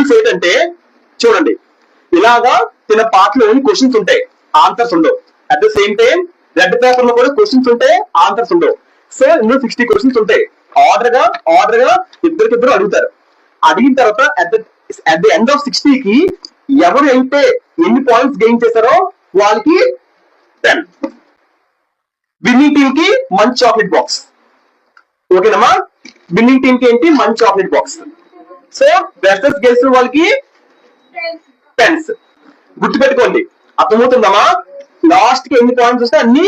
Rules ఏంటంటే చూడండి, ఇలాగా తిన పాటలో క్వశ్చన్స్ ఉంటాయి, ఆన్సర్స్ ఉండవు. At the same time red paper లో కూడా క్వశ్చన్స్ ఉంటాయి, ఆన్సర్స్ ఉండవు. సో ఇందులో 60 క్వశ్చన్స్ ఉంటాయి. ఆర్డర్ గా ఇద్దరికిద్దరు అడుగుతారు. అడిగిన తర్వాత అట్ ది ఎండ్ ఆఫ్ 60కి ఎవరు అయితే ఎన్ని పాయింట్స్ గెయిన్ చేశారో వాళ్ళకి 10. విన్నింగ్ టీమ్ కి మంచి చాక్లెట్ బాక్స్. ఓకేనమ్మా, విన్నింగ్ టీమ్ కి ఏంటి మంచి చాక్లెట్ బాక్స్. సో బెస్టర్స్ గెలిచిన వాళ్ళకి పెన్స్. గుర్తుపెట్టుకోండి, అర్థమవుతుందమ్మా. లాస్ట్ కి ఎన్ని పాయింట్స్ వస్తే అన్ని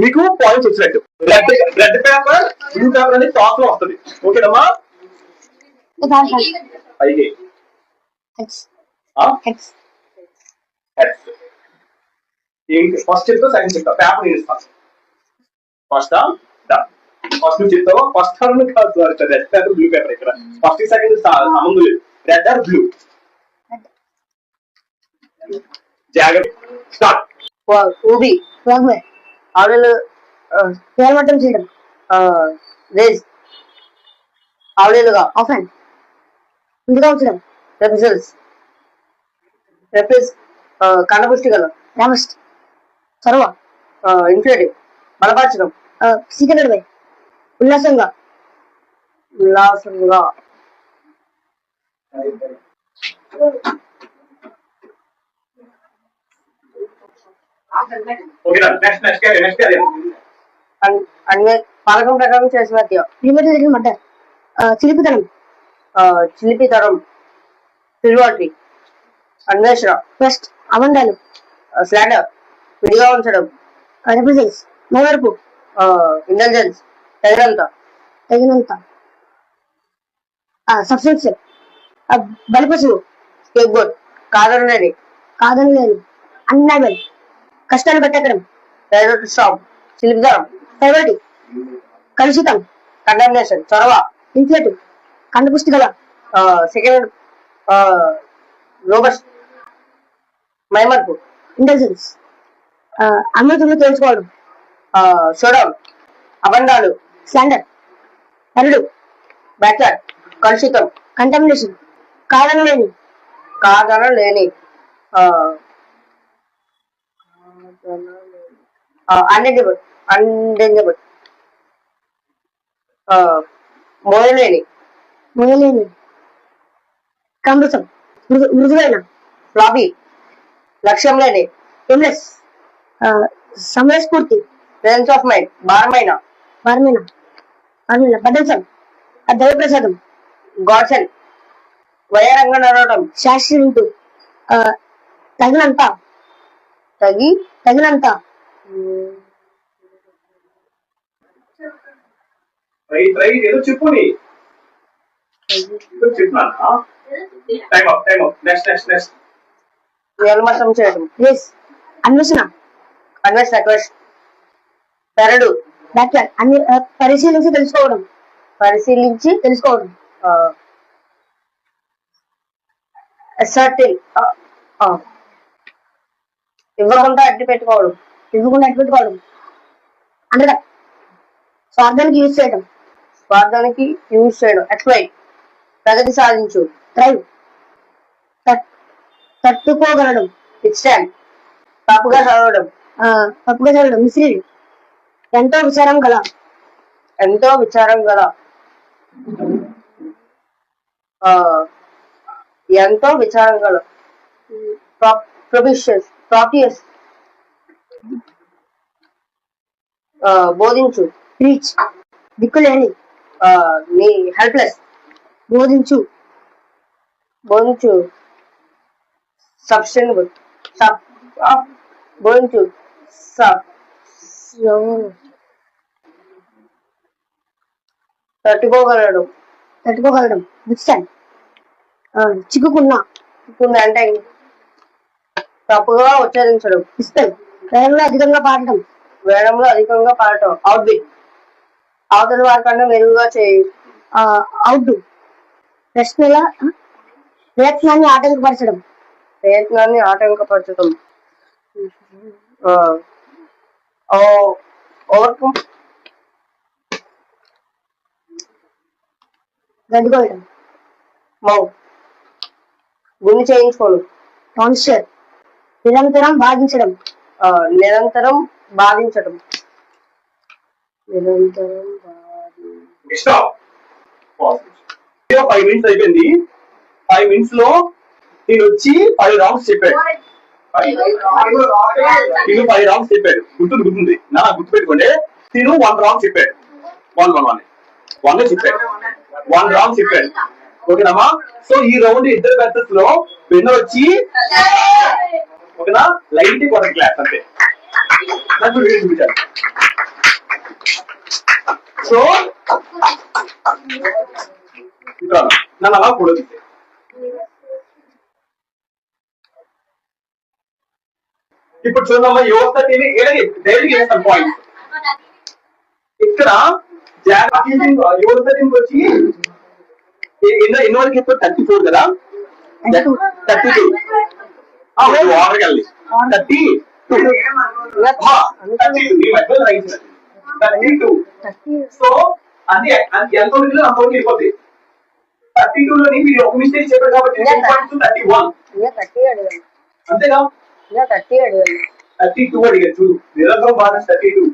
మీకు పాయింట్స్ వచ్చినట్టు. రెడ్ పేపర్ బ్లూ పేపర్ అనేది టాప్ లో వస్తుంది. ఓకేనమ్మా. ఫస్ట్ చెప్తా, సెకండ్ చెప్తా. పేపర్ నేను ఇస్తాను. ఫస్ట్ ఫస్ట్ నువ్వు చెప్తావా? ఫస్ట్ కాదు, రెడ్ పేపర్ బ్లూ పేపర్. ఇక్కడ ఫస్ట్ సెకండ్ సంబంధం లేదు. Red or blue. జాగ్రత్త. స్టార్ట్. ఊబి ఆవిడలు పేరమట్టం చేయడం, రేజ్ ఆవిడలుగా ఆఫెన్ ఇంటిగా ఉంచడం, రెప్రిజల్స్ రెప్రిజ్ కండపుష్టి గల రామస్ట్ చొరవ, ఇన్ఫ్లేటివ్ బలపరచడం, సీకరడమే ఉల్లాసంగా పాలకం ప్రకారం చేసిన మడ్డర్, చిలిపితనం ఫిల్వాటరీ, అన్వేషణ ఫస్ట్ అవండాలు, స్లాండర్ విడిగా ఉంచడం, రిప్రజెన్స్ మోవర్పు, ఇంటెలిజెన్స్ తగినంత సబ్స్టెన్స్ బలిపశువు, స్కేప్ బోర్డ్ కాదనలేని అన్నేబుల్ కష్టాలు పెట్టడం, స్టాప్ చిలిపితనం, ఫైవర్టీ కలుషితం, కండమ్నేషన్ చొరవ, ఇన్ఫ్లేటివ్ కండపుష్టి గల, సెకండ్ రోబస్ట్ మైమర్పు, ఇంటెలిజెన్స్ అమృతంలో తెలుసుకోవడం, షోడౌన్ అబండాలు, స్లాండర్ నరుడు, బ్యాక్లాడ్ కలుషితం, కంటామినేషన్ కాదనలేని అన్డేంజబుల్ మోయలేని కమృతం, మృదువైన ఫ్లాబీ లక్ష్యం లేని ఎమ్లెస్ సమయస్ఫూర్తి, ప్రెజెన్స్ ఆఫ్ మైండ్ భారమైన బదల్సం దైవప్రసాదం, గాడ్సన్ వయరంగ నడవడం, శాస్త్రీయుడు తగినంత చెప్పు. చేయడం, అన్వేషణ పెరడు అన్ని పరిశీలించి తెలుసుకోవడం, ఇవ్వకుండా అడ్డు పెట్టుకోవడం, అనగా స్వార్థానికి యూజ్ చేయడం, ఎక్స్ప్లైట్ ప్రగతి సాధించు, థ్రైవ్ తట్టుకోగలడం, విత్స్టాండ్ తప్పుగా చదవడం, మిస్లీడ్ ఎంతో విచారం గల, ప్రాపియస్ బోధించు, రీచ్ దిక్కులేని, నీ హెల్ప్లెస్ బోధించు, సబ్స్టెనబుల్ తట్టుకోగలడం, విత్స్టాండ్ చిక్కుకున్నా అంటే తప్పుగా ఉచ్చరించడం, ఇస్పెల్ వేగంలో అధికంగా పాడటం, అవుట్బిట్ అవతల వారి కన్నా మెరుగుగా చేయి, అవుట్ ప్రయత్నాన్ని ఆటంకపరచడం, ఓవర్కమ్ గడ్డుకోవడం, మౌ గుండు చేయించుకోను. టాన్సర్ నిరంతరం బాధించడం. నిరంతరం బాధించడం. నిరంతరం స్టాప్. 5 minutes అయిపోయింది. 5 minutes లో నేను వచ్చి 5 రౌండ్స్ చెప్పాడు. నేను 5 రౌండ్స్ చెప్పాడు. గుర్తుంది నా గుర్తుపెట్టుకోండి. నేను 1 రౌండ్ చెప్పాడు. 1 చెప్పాడు. 1 రౌండ్ చెప్పాడు. ఓకేనమ్మా. సో ఈ రౌండ్ ఇద్దరు బ్యాచెస్ లో విన్నర్ వచ్చి ఓకేనా లైట్ ఒక క్లాస్ అంతే. నాకు వీడియో చూపించాలి. సో నన్ను అలా కూడా ఇప్పుడు చూడమ్మా యువత డైలీ చేస్తాను పాయింట్. ఇక్కడ యువత టీంకి వచ్చి ఎన్ని వరకు ఇప్పుడు 34 కదా, 32 ఆర్డర్కి వెళ్ళి 32. సో అది ఎంత ఉంటుందో అంతవరకు వెళ్ళిపోతుంది. 32 లోని మీరు ఒక మిస్టేక్ చెప్పారు కాబట్టి 31 అంతేగా. 32 అడిగారు చూడు. నిరంతరం బాగా 32.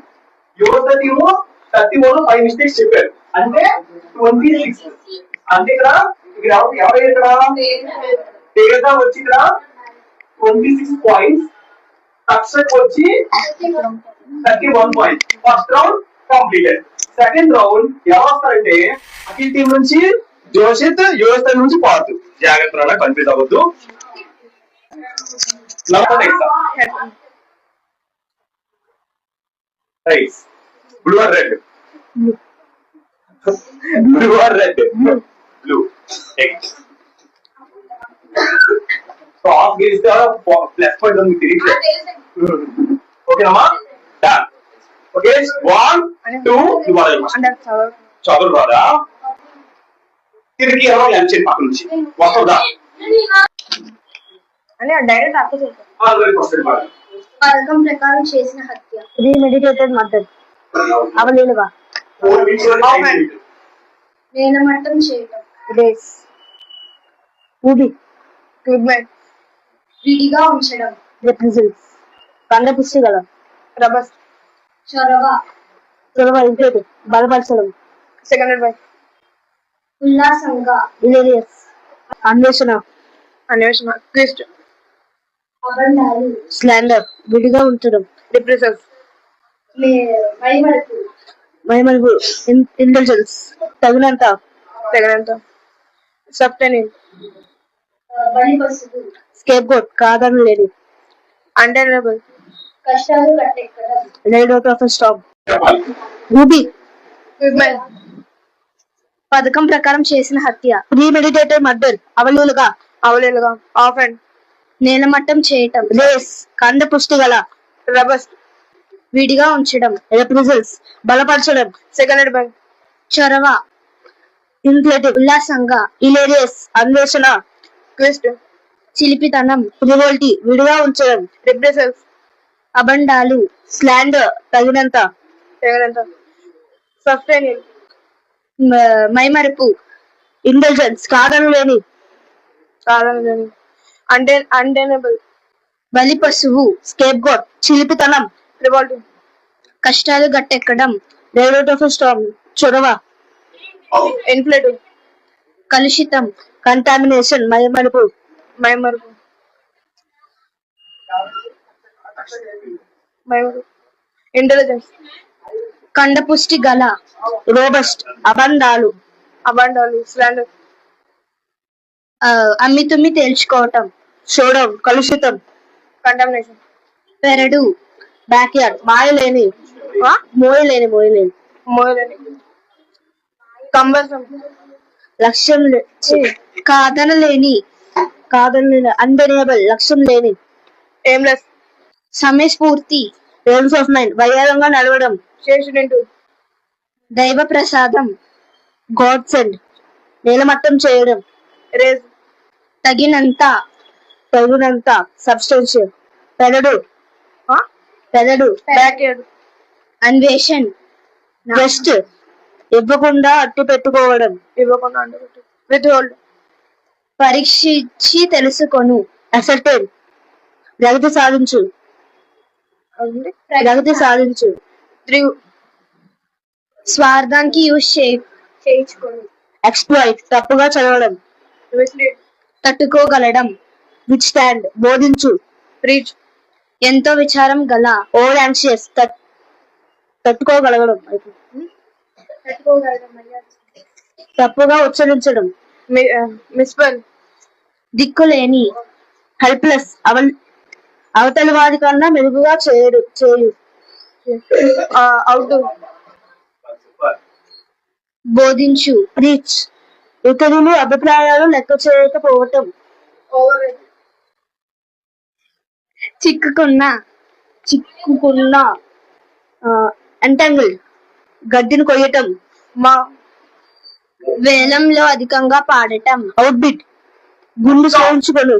యువత టీము 31 5 మిస్టేక్స్ చెప్పారు అంటే 26. అంటే ఇక్కడ ఎవరైనా ఇక్కడ తేడా వచ్చి ఇక్కడ 26 పాయింట్స్, అక్షక్ వచ్చి 31 points. First round completed. Second round ఎవరు వస్తారంటే అఖిల్ టీం నుంచి జోషిత్, యువత నుంచి పార్తు. జాగ్రత్త కన్ఫ్యూజ్ అవ్వద్దు. Blue or red? Blue or red? Blue. Toss గెలిస్తే ప్లస్ పాయింట్ ఉంది తిరిగి. ఓకేనమ్మా. డన్. ఓకే 1 2 చదువు రాదా? తిరిగి ఎవరో లంచ్ పక్కన నుంచి వస్తుందా అని డైరెక్ట్ అర్థం చేస్తాను. పథకం ప్రకారం చేసిన హత్య. Premeditated murder. అవలీలుగా. నేలమట్టం చేయటం. రేస్. ఊబి. విడిగా ఉంచడం. రిప్రజెంట్స్. కండపుష్టి గల. రబస్. చొరవ. ఇంకేటి బలపరచడం. Second by. ఉల్లాసంగా. ఇలేరియస్. అన్వేషణ. క్రిస్ట్. అబండాలు. స్లాండర్. విడిగా ఉంచడం. రిప్రెసెస్. మైమరుపు. ఇంటెలిజెన్స్. తగినంత. సబ్టెనిన్. Scapegoat. కాదనలేని. అండర్నబుల్. కష్టాలు కట్టెక్కడం. లైడ్ అవుట్ ఆఫ్ స్టాప్. రూబీ. పథకం ప్రకారం చేసిన హత్య. Premeditated murder. అవలీలుగా. ఆఫెండ్. నేలమట్టం చేయటం. రేస్. కండ పుష్టి గల. రబస్. విడిగా ఉంచడం. రిప్రజెంట్స్. బలపరచడం. Second by. చొరవ. ఇన్క్లెటివ్. ఉల్లాసంగా. ఇలేరియస్. అన్వేషణ. క్విస్ట్. చిలిపితనం. రివోల్టీ. విడిగా ఉంచడం. రిప్రెసెస్. అబండాలు. స్లాండర్. తగినంత. సస్టైనింగ్. మైమరుపు. ఇంటెలిజెన్స్. కాదనలేని. అండెనబుల్. బలి పశువు. Scapegoat. చిలిపితనం. రివాల్టింగ్. కష్టాలు గట్టెక్కడం. Ride out of storm. చొరవ. ఇన్ఫ్లేటివ్. కలుషితం. కంటామినేషన్. మైమరుపు. ఇంటెలిజెన్స్. కండపుష్టి గల. రోబస్ట్. అబండాలు. స్లాండర్. అమ్మితుమ్మి తేల్చుకోవటం. షోడౌన్. కలుషితం. కంటామినేషన్. పెరడు. బ్యాక్యార్డ్. మోయలేని. కంబసం. లక్ష్యం. కాదనలేని. అన్బెనియబుల్. లక్ష్యం లేని. ఎయిమ్లెస్. సమయస్ఫూర్తి. AIIMS of mind. వయ్యారంగా నడవడం. దైవ ప్రసాదం. God send. నేలమట్టం చేయడం. రేజ్. తగినంత. సబ్స్టెన్షియల్. పెదడు. బ్యాక్యార్డ్. అన్వేషణ్. వెస్ట్. ఇవ్వకుండా అట్టు పెట్టుకోవడం. With hold. పరీక్షించి తెలుసుకొను. అసర్టైన్ ప్రగతి సాధించు. ప్రగతి సాధించు. స్వార్థానికి యూజ్ చేయించుకోను. ఎక్స్ప్లాయిట్ తప్పుగా చదవడం. తట్టుకోగలడం. విత్ స్టాండ్ బోధించు. ప్రీచ్ ఎంతో విచారం గల. ఓవర్ యాంగ్షియస్ తట్టుకోగలగడం. తప్పుగా ఉచ్చరించడం. మిస్పల్ దిక్కులేని. హెల్ప్లెస్ అవతలి వారి కన్నా మెరుగుగా చేయు. అవుట్ బోధించు. ప్రీచ్ ఇతరులు అభిప్రాయాలు లెక్క చేయకపోవటం. చిక్కుకున్న ఎంటాంగిల్ గడ్డిని కొయ్యటం. వేలంలో అధికంగా పాడటం. అవుట్బిట్ గుండు చేయించుకోను.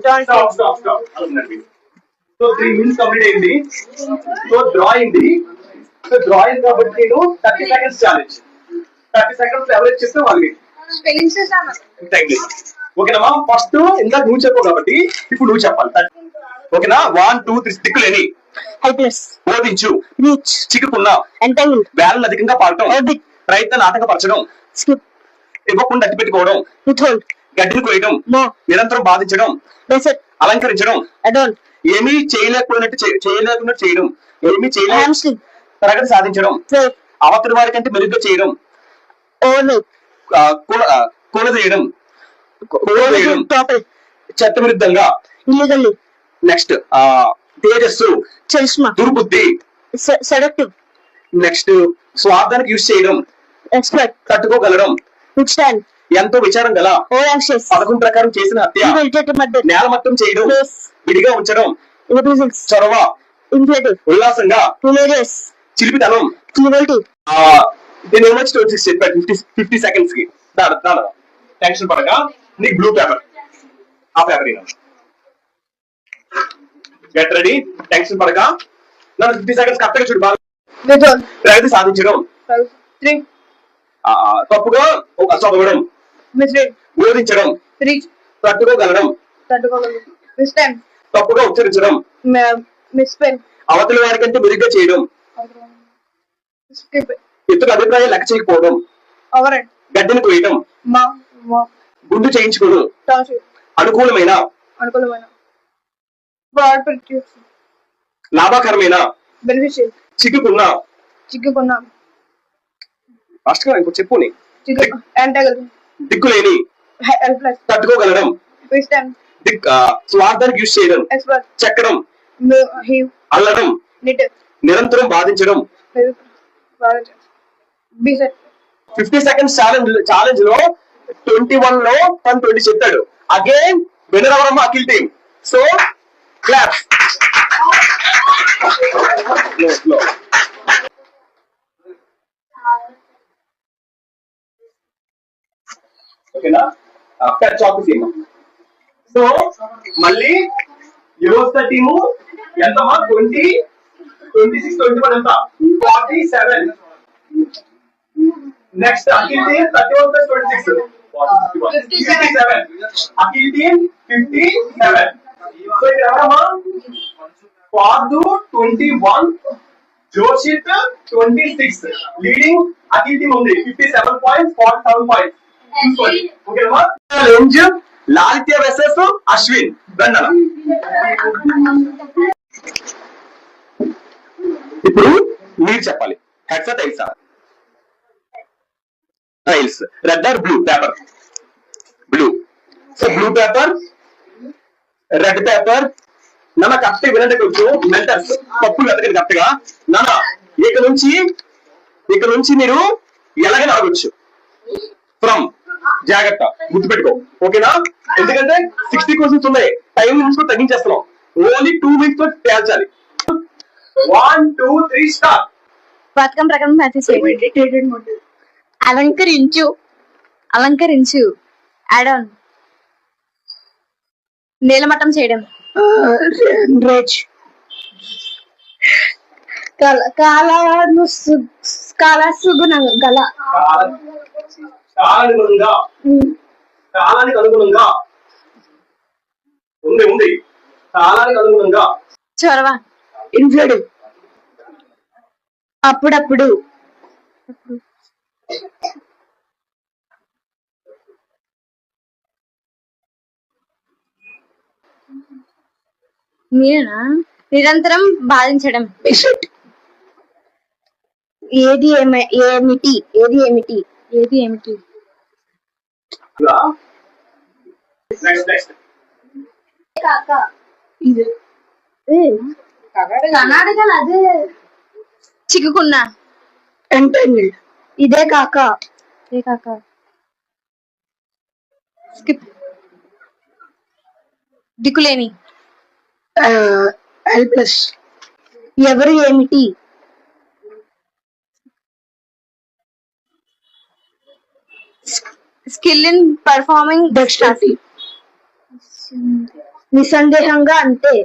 సో 3 minutes కంప్లీట్ అయింది. సో డ్రాయింగ్ కాబట్టి నేను 30 seconds ఛాలెంజ్. 30 seconds ఎవరైతే చెప్తే వాళ్ళకి ఓకేనా. ఫస్ట్ ఇందాక నువ్వు చెప్పు కాబట్టి ఇప్పుడు నువ్వు చెప్పాలి. ఓకేనా. 1 2 3 దిక్కులేని. హెల్ప్లెస్ బోధించు. రీచ్ చిక్కుకున్న. ఎంటాంగిల్ వేలను అధికంగా పాడటం. అవుట్బిట్ ప్రయత్నాన్ని ఆటంకపరచడం. స్కిప్ ఇవ్వకుండా అట్టి పెట్టుకోవడం. విత్హోల్డ్ గడ్డిని కోయడం. నిరంతరం బాధించడం. డెసర్ట్ అలంకరించడం. అడోన్ ఏమీ చేయలేకపోయినట్టు చేయడం. ఏమీ చేయలేదు హామ్స్ట్రింగ్ ప్రగతి సాధించడం. అవతలి వారి కంటే మెరుగ్గా చేయడం. ఓవర్నైట్ కూలదేయడం. టాపల్ చట్ట విరుద్ధంగా. ఇల్లీగల్లీ నెక్స్ట్ తేజస్సు. చరిష్మా దుర్బుద్ధి. సెడక్టివ్ నెక్స్ట్ స్వార్థానికి యూజ్ చేయడం. ఎక్స్పర్ట్ తట్టుకోగలడం. విత్ స్టాండ్ ఎంతో విచారం గల. ఓవర్ యాంగ్షియస్ పథకం ప్రకారం చేసిన హత్య. మర్డర్ నేలమట్టం చేయడం. విడిగా ఉంచడం. రిప్రజెంట్స్ చొరవ. ఇన్ఫ్లేటివ్ ఉల్లాసంగా. హిలేరియస్ చిలిపితనం. క్రూయల్టీ దీని ఏమొచ్చి 50 seconds కి టెన్షన్ పడగా నీకు బ్లూ పేపర్. ఆ పేపర్ గెట్ రెడీ. టెన్షన్ పడగా నన్ను 50 seconds కరెక్ట్గా చూడు. బాగా ప్రగతి సాధించడం. తప్పుగా చదవడం. బోధించడం. తట్టుకోగలడం. తప్పుగా ఉచ్చరించడం. అవతలి వారి కంటే మెరుగ్గా చేయడం. ఇతరుల అభిప్రాయాలు లెక్క చేయకపోవడం. గడ్డిని కోయడం. గుండు చేయించుకోవడం. అనుకూలమైన. లాభకరమైన. చిక్కుకున్న. ఫాస్ట్ గా ఇంకో చెప్పు. దిక్కులేని. తట్టుకోగలడం. స్వార్థానికి యూజ్ చేయడం. చెక్కడం. అల్లడం. నిరంతరం బాధించడం. 50 seconds ఛాలెంజ్ లో 21 లో తను 20 చెప్పాడు. అగైన్ విన్నర్ అవడం అఖిల్ టీమ్. So clap. ఓకేనా. చాకు టీమ్. సో మళ్ళీ యువత టీము ఎంతమా 20 26 21 ఎంత 47. Next Akhil team 31 plus 26 57. Akhil team 57. So ఇక్కడ ఎవరమ్మా ఫార్దు 21 జోషిత్ 26 లీడింగ్ అఖిల్ టీమ్ ఉంది 57 points 47 points. ఓకేనమ్మా. రేంజ్ లాలిత్య వర్సెస్ అశ్విన్. బండన ఇప్పుడు మీరు చెప్పాలి. హెడ్సా టైల్సా? Tails. Red or blue paper? Blue. So blue paper, red paper. నాన్న కరెక్ట్ వినండి. కొంచెం మెంటర్స్ తప్పులు వెతకండి కరెక్ట్ గా. నాన్న ఇక నుంచి మీరు ఎలాగైనా అడగొచ్చు. ఫ్రమ్ జాగ్రత్త గుర్తుపెట్టుకో. ఓకేనా. ఎందుకంటే 60 questions ఉన్నాయి. టైం నుంచి తగ్గించేస్తున్నాం. ఓన్లీ 2 weeks తో తేల్చాలి. 1 2 3 స్టార్ట్. పథకం ప్రకారం అలంకరించు. యాడన్ నీలమట్టం చేయడం. కాలానికి అనుగుణంగా ఉంది ఉంది కాలానికి అనుగుణంగా. చొరవ. ఇన్ఫ్లుడ్. అప్పుడప్పుడు. మీరేనా? నిరంతరం బాధించడం. బిసెట్. ఏది ఏమిటి? ఏది ఏమిటి? ఏది ఏమిటి? నెక్స్ట్ కాక. ఇది కర్ణాటకలో అదే. చిక్కుకున్నా. ఎంటైన్డ్. ఇదే కాక. ఇదే కాక. స్కిప్. దిక్కులేని. హెల్ప్లెస్. ఎవరు ఏమిటి? Skill in performing. డెక్స్ట్రాటీ. నిస్సందేహంగా అంటే.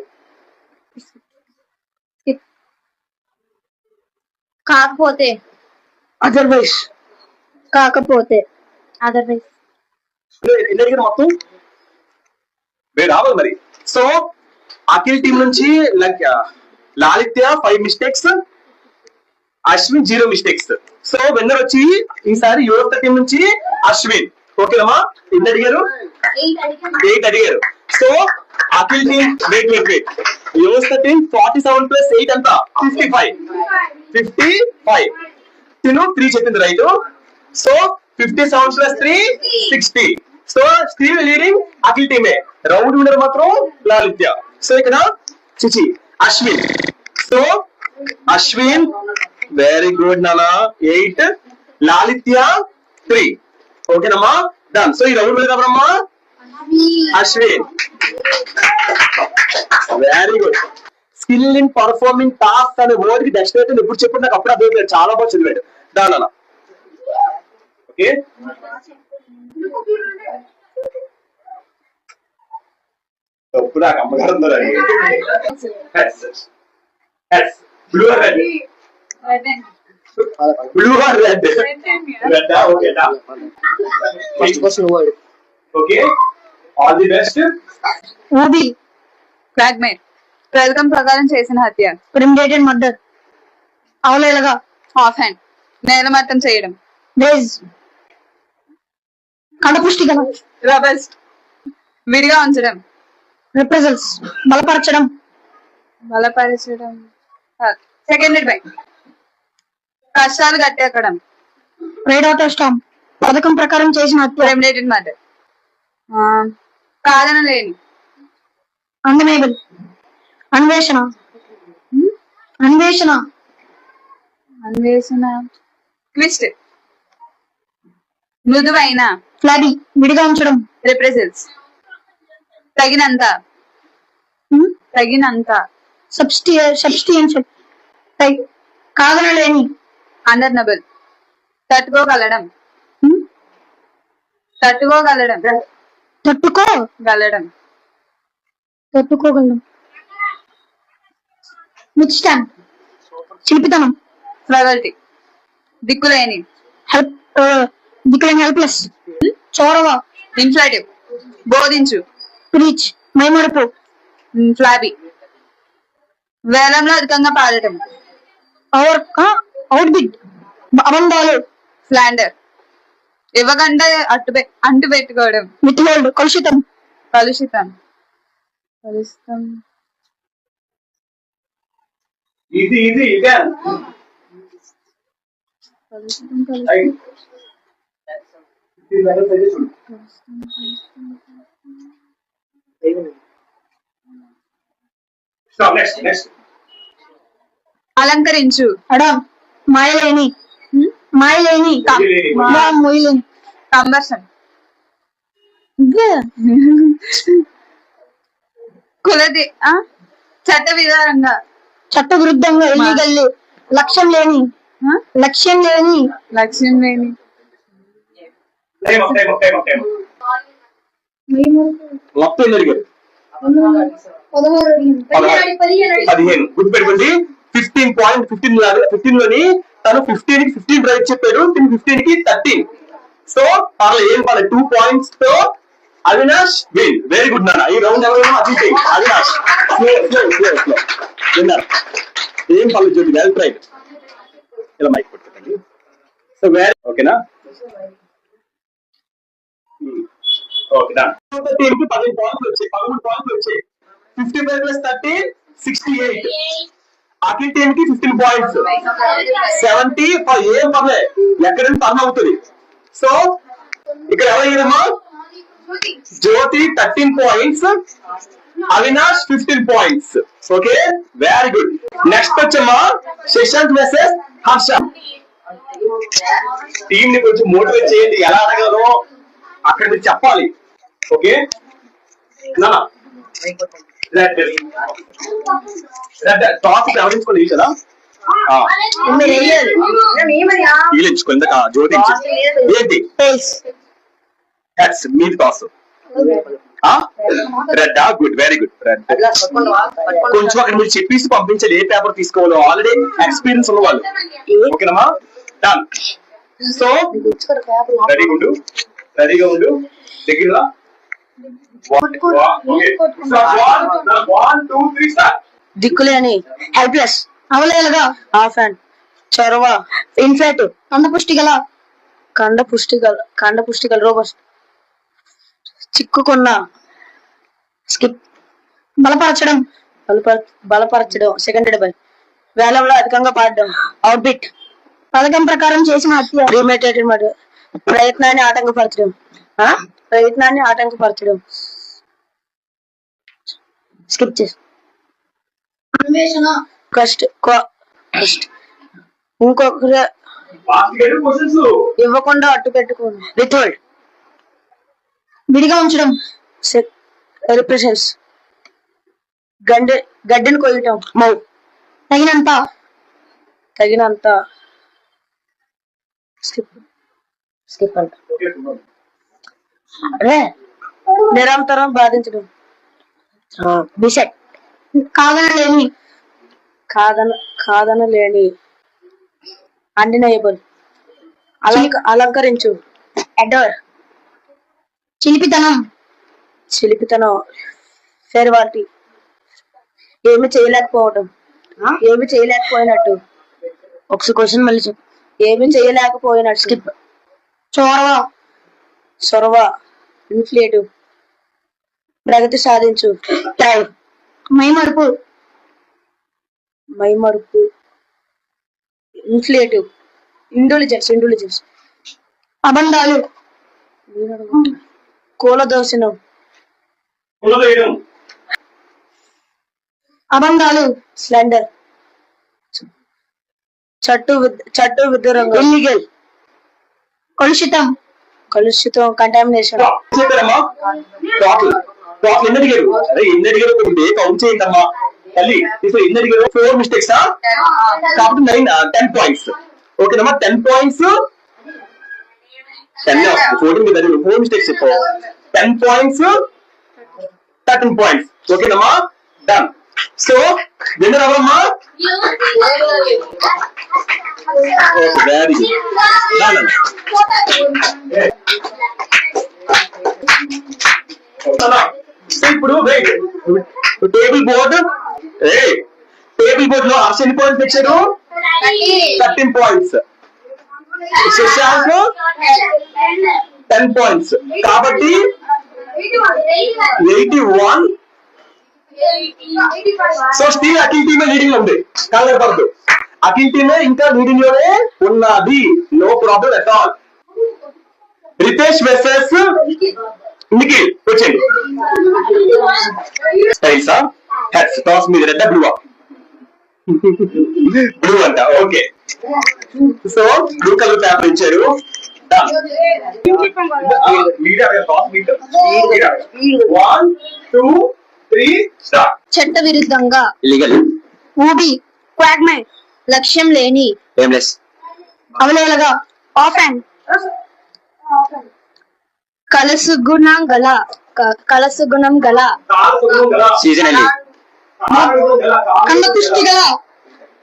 కాకపోతే. అదర్వైజ్. కాకపోతే. అదర్వైజ్. ఎన్ని అడిగారు మొత్తం? మీరు రావాలి మరి. సో అఖిల్ టీం నుంచి Lalitya 5 mistakes, Ashwin 0 mistakes. So winner వచ్చి ఈసారి యూరోప్ టీం నుంచి అశ్విన్. ఓకేనమ్మా? ఎన్ని అడిగారు? 8 అడిగారు. సో అఖిల్ టీం వెయిట్ యూరోప్ టీం 47 + 8 అంతా 55. తిను 3 చెప్పింది right. So 57 + 3 60. So still leading Akhil టీమే. రౌండ్ విన్నర్ మాత్రం లాలిత్య. సో ఇక్కడ చిచి Ashwin. So Ashwin very good నానా. 8, లాలిత్య 3. ఓకేనమ్మా? డన్. సో ఈ రౌండ్ విన్నర్ ఎవరమ్మా? Ashwin. Very good. Skill in performing task అనే వర్డ్ కి డెస్టినేషన్ ఎప్పుడు చెప్పు నాకు అప్పుడు అర్థం చాలా బాగా చదివాడు. డన్ అన్న. ఓకే తప్పు నాకు అమ్మగారు blue red. Blue or red? Red. Okay first person word. Okay all the best. ఊబి. ఫ్రాగ్మెంట్. ప్రథకం ప్రకారం చేసిన హత్య. Premeditated murder. అవలేలగా. Offhand. నేలమట్టం చేయడం. రేజ్. కండపుష్టి గల. రబస్ట్. విడిగా ఉంచడం. రిప్రజల్స్. బలపరచడం. బలపరచడం. Seconded by. కష్టాలు గట్టెక్కడం. Ride out of storm. పథకం ప్రకారం చేసిన హత్య. ప్రెమినేటెడ్ మర్డర్. కాదన లేని. అన్డమేబుల్. అన్వేషణ. అన్వేషణ. అన్వేషణ. ట్విస్ట్. మృదువైన. ఫ్లాబీ. విడిగా ఉంచడం. రిప్రజల్స్. తగినంత. తగినంత. సబ్స్టియన్షియల్. కాదనలేని. అండర్నబుల్. తట్టుకోగలడం. తట్టుకోగలడం. గలడం. తట్టుకోగలడం. మిత్స్టాండ్. శిల్పితనం. ఫ్రగల్టీ. దిక్కులేని. దిక్కులేని. హెల్ప్లెస్. చోరవ. ఇన్ఫ్లేటివ్. బోధించు. ప్రీచ్. మైమరుపు. ఫ్లాబీ. వేలంలో అధికంగా పాడటం. Outbid. అబంధాలు. స్లాండర్. ఇవ్వకుండా అంటు పెట్టుకోవడం. విత్హోల్డ్. కలుషితం. కలుషితం. కలుషితం. ఈజీ ఇదే. కలుషితం. కలుషితం. నెక్స్ట్ అలంకరించు. అడా. మాయలేని. మాయలేని. మొయ్యలేని. కంబర్షన్. కులది. చట్ట విధానంగా. చట్ట విరుద్ధంగా. ఇల్లీగల్లీ. లక్ష్యం లేని. లక్ష్యం లేని. లక్ష్యం లేని. మొత్తం ఎన్ని అడిగారు? 15. గుర్తుపెట్టుకోండి. 15 లోని తను 15 కి 15 రైట్ చెప్పాడు. 15 కి 13. సో పర్లేదు ఏం పర్లేదు 2 పాయింట్స్ తో అవినాష్ విన్. వెరీ గుడ్ నాన్న. ఈ రౌండ్ ఎవరు అవినాష్ విన్నారు. ఏం పర్లేదు జ్యోతి, వెల్ ట్రైడ్. ఇలా మైక్ పట్టుకోండి. సో వెరీ ఓకేనా. Okay done. 10 పాయింట్లు వచ్చాయి, 13 పాయింట్లు వచ్చాయి. 55 + 30 68. అఖిల్ టీమ్ కి 15 పాయింట్స్, 70. ఏం పర్లేదు, ఎక్కడైనా టర్న్ అవుతుంది. సో ఇక్కడ ఎవరైనా Jyothi 13 points, Avinash 15 points. Okay very good. Next వచ్చమ్మా శశాంక్ వర్సెస్ హర్ష. టీమ్ ని కొంచెం మోటివేట్ చేయండి, ఎలా అడగలరో అక్కడ మీరు చెప్పాలి. ఓకే టాపిక్ ఎవరించుకోండి కదా, వీళ్ళించుకోండి. జ్యోతి ఏంటి మీది toss. Red good, very good. Red కొంచెం అక్కడ మీరు చెప్పేసి పంపించాలి ఏ పేపర్ తీసుకోవాలో, ఆల్రెడీ ఎక్స్పీరియన్స్ ఉన్న వాళ్ళు. ఓకేనమ్మా డన్. సో రెడీగా ఉండు, రెడీగా ఉండు. దగ్గర 1 2 3 స్టార్ట్. దిక్కులేని హెల్ప్లెస్ అవలేలుగా హాఫ్ హ్యాండ్ చొరవ ఇన్ఫ్లేట్ కండ పుష్టి గల రోబస్ట్ చిక్కుకున్న స్కిప్ బలపరచడం సెకండెడ్ బై వేలంలో అధికంగా పాడడం అవుట్ బిట్ పథకం ప్రకారం చేసిన హత్య ప్రీమెడిటేటెడ్ మర్డర్ ప్రయత్నాన్ని ఆటంకపరచడం స్కిప్ చేసి కష్ట ఇంకొకరు ఇవ్వకుండా అట్టు పెట్టుకోండి విత్హోల్డ్ విడిగా ఉంచడం రిప్రెషన్స్ గడ్డను కొయ్యటం మౌ తగినంత స్కిప్ అంట నిరంతరం బాధించడం బిసెట్ కాదనలేని అన్డినయబుల్ అలంకరించు అడోర్ చిలిపితనం ఫెర్వాలిటీ ఏమి చేయలేకపోయినట్టు ఒక క్వశ్చన్ మళ్ళీ చెప్పు. ఏమి చేయలేకపోయినట్టు స్కిప్ చొరవ ఇన్ఫ్లేటివ్ ప్రగతి సాధించు టైం మైమరుపు ఇన్ఫ్లేటివ్ ఇంటెలిజెన్స్ అబంధాలు కూలదోషణం అబంధాలు స్లెండర్ చట్టు విద్యురంగం ఇల్లీగల్ కలుషితం కంటామినేషన్. ఎన్ని అడిగారు కౌంట్ చేయండి అమ్మా తల్లి. ఎన్ని అడిగారు 4 మిస్టేక్స్ కాబట్టి 10 పాయింట్స్. ఓకేనమ్మా 10 పాయింట్స్ 4 మిస్టేక్స్ 10 పాయింట్స్ 13 పాయింట్స్. ఓకేనమ్మా డన్. సో విన్నర్ ఎవరమ్మా? Very good. ఇప్పుడు టేబుల్ బోర్డు లో హర్ష ఎన్ని పాయింట్స్ తెచ్చారు? 13 పాయింట్స్. శశాంక్ 10 పాయింట్స్. కాబట్టి 81. సో స్టీల్ అఖిల్ టీమే లీడింగ్ లో ఉంది, కంగారు పడదు. అఖిల్ టీమే ఇంకా లీడింగ్ లోనే ఉన్నది, no problem at all. Ritesh versus Nikhil వచ్చేయండి. స్టైల్సా హెడ్స్ టాస్ మీద రెడ్ బ్లూ అంట. Okay so blue colour paper ఇచ్చారు. చట్ట విరుద్ధంగా ఊబి క్వాగ్మై లక్ష్యం లేని అవలేలగా ఆఫ్ అండ్ కలసు గుణం గల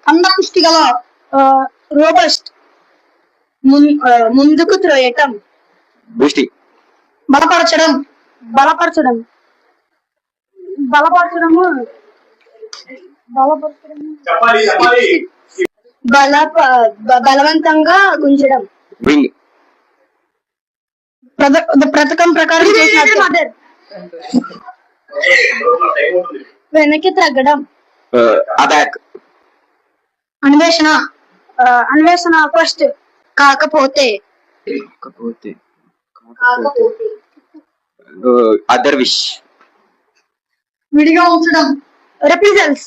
కండపుష్టి గల రోబస్ట్ ముందుకు త్రోయటం బలపరచడం బలపరచడం బలపరచడము బలపరచడము చెప్పాలి చెప్పాలి. బలవంతంగా గుంజడం వింగ్. పథకం ప్రకారం చేసిన హత్య. వెనక్కి తగ్గడం అటాక్. అన్వేషణ అన్వేషణ ఫస్ట్ కాకపోతే అదర్ విష్. విడిగా ఉంచడం reprisals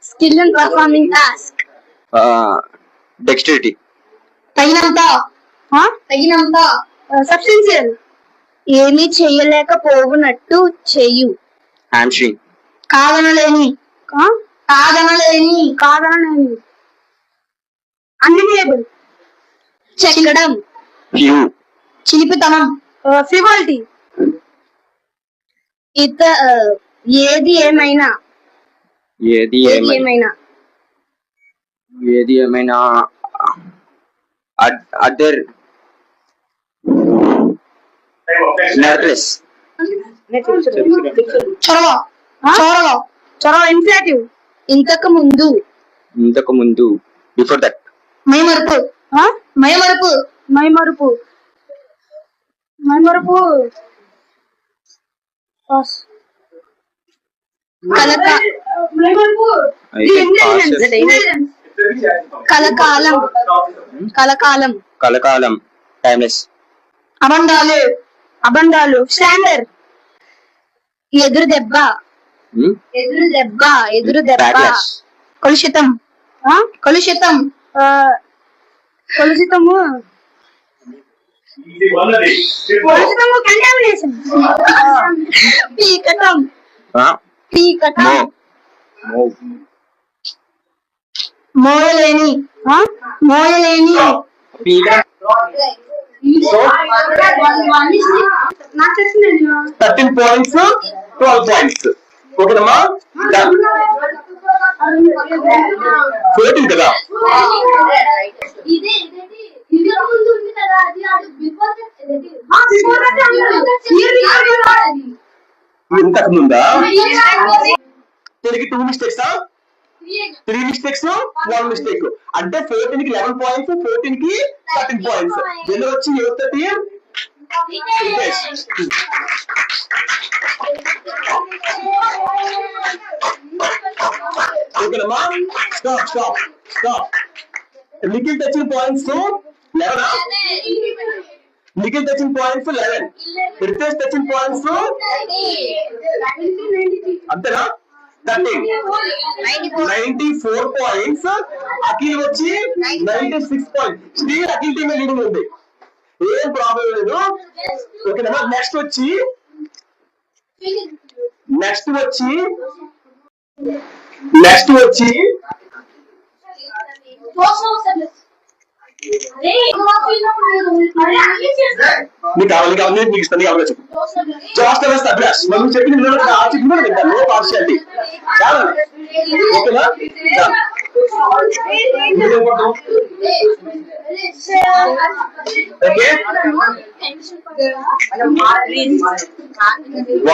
skill and performing task. Dexterity. తగినంత తగినంత సబ్స్టెన్షియల్ ఏమీ చేయలేకపోవునట్టు చేయు. హ్యామ్స్ట్రింగ్. కాదనలేని కాదనలేని కాదనలేని అన్వియబుల్ చెక్కడం వ్యూ. చిలిపితనం ఫ్రివాలిటీ. ఏది ఏమైనా ఏది ఏమైనా ఏది ఏమైనా అదర్ నర్వస్. చొరవ చొరవ చొరవ ఇన్ఫియాటివ్. ఇంతకు ముందు బిఫోర్ దట్. మైమరుపు మైమరుపు మైమరుపు మైమరుపు కలకాలం కలకాలం కలకాలం. టైమ్లెస్. అబండాలు అబండాలు స్టాండర్. ఎదురు దెబ్బ ఎదురు దెబ్బ ఎదురు దెబ్బ. Backlash. కలుషితం కలుషితం కలుషితము కలుషితము కంటామినేషన్. పీకటం పీకటం. మోయలేని మోయలేని. నాకు తెలిసిందండి 13 points, 12 points. ఓకేనమ్మా. 14 కదా. ఇంతకు ముందా తిరిగి 2 మిస్టేక్స్, 3 మిస్టేక్స్, 1 మిస్టేక్. అంటే 14 కి 11 పాయింట్స్, 14 కి 13 పాయింట్స్. విన్నర్ వచ్చి యువత టీం ఓకేనమ్మా. Stop stop stop. నిఖిల్ తెచ్చిన పాయింట్స్ 11. నిఖిల్ తెచ్చిన పాయింట్స్ 11. రితేష్ తెచ్చిన పాయింట్స్ అంతేనా 13. 94 పాయింట్స్. అఖిల్ వచ్చి 96 points. Steel Akhil team leading ఉంది, ఏం ప్రాబ్లం లేదు. ఓకేనా. నెక్స్ట్ వచ్చి నీకు కావాలి కావాలి నీకు ఇస్తాను కావాలి చెప్పు. జాస్ట్ వేస్తే అభ్యాస్ మనం చెప్పిన చెప్పిన నో పార్షియాలిటీ. చాలా ఓకేనా. ఓకే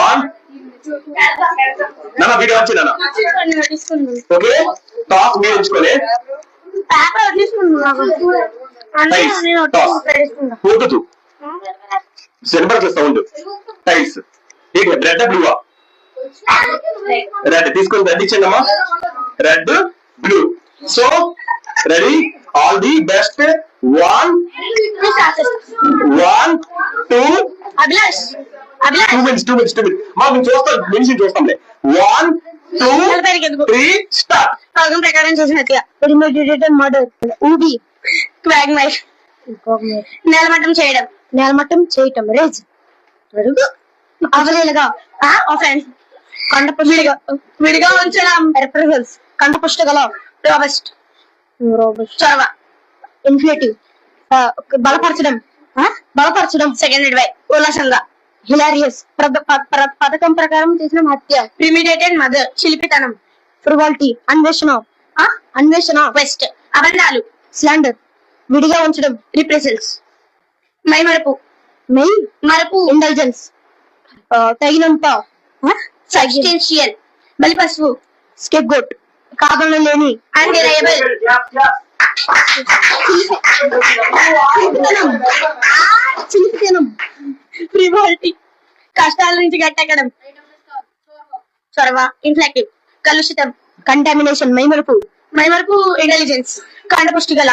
1 నాన్న వీడియో వచ్చి నాన్న. ఓకే టాస్ మీరు ఎంచుకోలే. పోతు silver sound tiles. Red blue red తీసుకొని రెడ్ ఇచ్చేయండి అమ్మా. Red blue. So ready all the best. 1 2 Abhilash 2 minutes మా మేము చూస్తాం మెన్షన్ చూస్తాంలే. 1 2 3 స్టార్ట్. పథకం ప్రకారం చేసిన హత్య. ప్రిమెడిటేటెడ్ మర్డర్. ఊబి క్వాగ్మైర్. నేలమట్టం చేయటం రేజ్. అవలీలగా ఆఫెన్స్. విడిగా ఉంచడం రిప్రిజల్స్. కంఠపుష్ట గల రోబస్ట్. చొరవ ఇన్ఫ్లేటివ్. బలపరచడం సెకండెడ్ బై ఉల్లాసంగా. హిలారియస్. పథకం ప్రకారం చేసిన హత్య. Premeditated murder. చిలిపితనం. ఫ్రివాలిటీ. అన్వేషణ వెస్ట్. అబండాలు స్లాండర్. విడిగా ఉంచడం రిప్రెసల్స్. మైమరపు. మరపు ఇంటెలిజెన్స్. తగినంత సబ్స్టెన్షియల్ బలిపశువు స్కేప్ గోట్ కాదనలేని అన్డిలయబుల్ చిలిపితనం ఫ్రివాలిటీ కష్టాల నుంచి గట్టెక్కడం చొరవ ఇంటలెక్టివ్ కలుషితం కంటామినేషన్ మైమరుపు ఇంటెలిజెన్స్ కండపుష్టి గల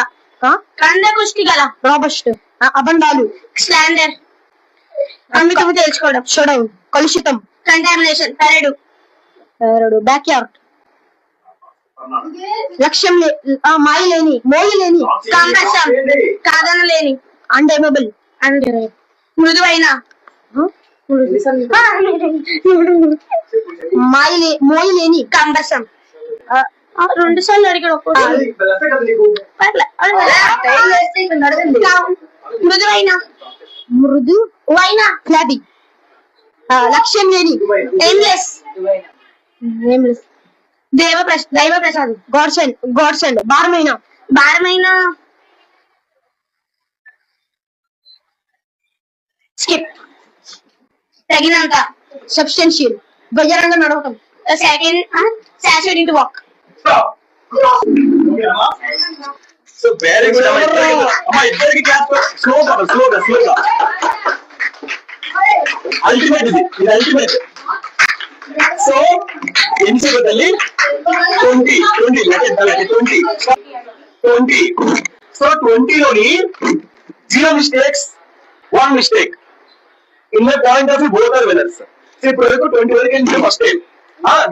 రాబస్ట్ అబండాలు స్లాండర్ అమితము తేల్చుకోవడం షోడౌన్ కలుషితం కంటామినేషన్ పెరడు బ్యాక్యార్డ్ లక్ష్యం మోయలేని కంపల్సం కాదనలేని అన్డైమబుల్ మృదువైన మోయలేని కంబసం 2 సార్లు అడిగాడు మృదువైన ఫ్లాబీ లక్ష్యం లేని ఎయిమ్లెస్ దైవ ప్రసాద్ గాడ్సెండ్ భారమైన స్కిప్ తగినంత సబ్స్టెన్షియల్ బహిరంగ నడవటం second saturated walk so very good అమ్మా ఇద్దరికి క్లాస్ స్లోగా అల్టిమేట్ ఇది అల్టిమేట్ సో ఎన్సిబద్ದಲ್ಲಿ 20 సో 20 లోని 0 mistakes 1 mistake in my point of view both are winners ఇప్పుడు వరకు 20 వరకు ఏంటి first time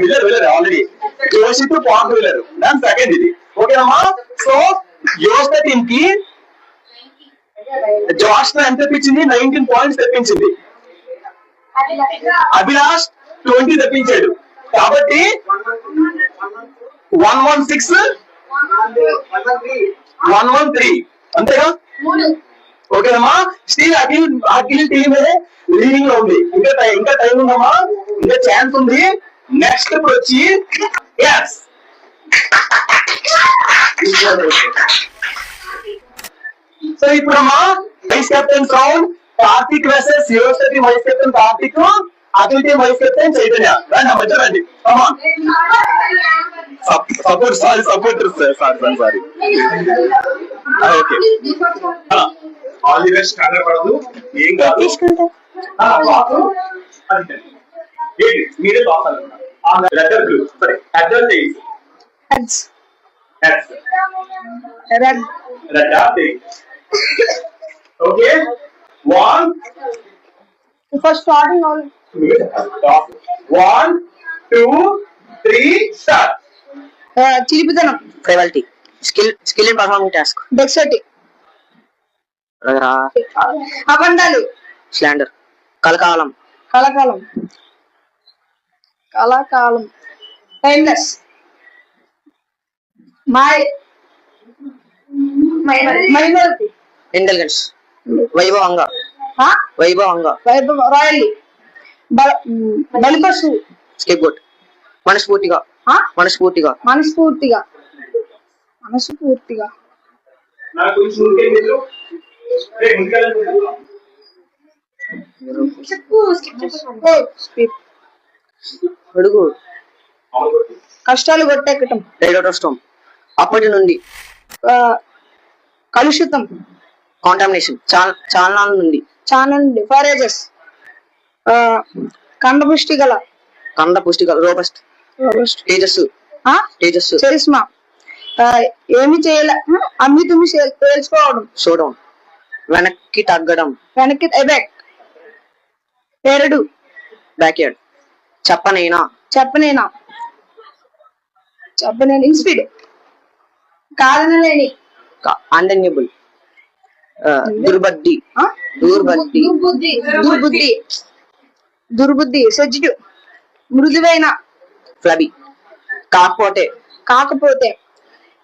winner already Yoshith point winner దాని సెకండ్ ఇది ఓకేనమ్మా సో యోషిత టీమ్ కి జాష్ ఎంత తెప్పించింది 19 పాయింట్స్ తెప్పించింది అభిలాష్ 20 తెప్పించాడు కాబట్టి 116 113 అంతేగా ఓకేనమ్మా స్టిల్ అఖిల్ టీమ్ లీడింగ్ లో ఉంది ఇంకా టైం ఉందమ్మా ఇంకా ఛాన్స్ ఉంది నెక్స్ట్ ఇప్పుడు వచ్చి ఎస్ సో ఇప్పుడమ్మా vice captains round Karthik versus your team vice captain Karthik Akhil team vice captain Chaitanya రండి మధ్య రండి support sorry okay all the best కంగారు పడదు ఏం కాదు మీరే బాస్ లెటర్ బ్లూ సరే address red okay 1 first starting all 1 2 3 start చిలిపితనం frivolity skill in performing task dexterity అబండాలు స్లాండర్ కలకాలం టైమ్లెస్ మైనారిటీ ఇంటెలిజెన్స్ వైభవంగా రాయల్లీ బలిపశు స్కేప్ గోట్ మనస్ఫూర్తిగా నాకు కొంచెం ముందుకెళ్ళి అడుగు కష్టాలు కొట్టెక్కటం డైలోటోస్టోమ్ అప్పటి నుండి కలుషితం కాంటామినేషన్ చాలనాల నుండి ఫారేజెస్ కండ పుష్టి గల రోబస్ట్ తేజస్సు చరిస్మా ఏమి చేయలే అమ్మి తుమ్మి తేల్చుకోవడం షోడౌన్ వెనక్కి తగ్గడం ఎబెక్ పెరడు బ్యాక్యార్డ్ చెప్పనేనా ఇన్స్పీడ్ కాదనలేని అన్డెన్యబుల్ దుర్బుద్ధి సెన్సిటివ్ మృదువైన ఫ్లబీ కాకపోతే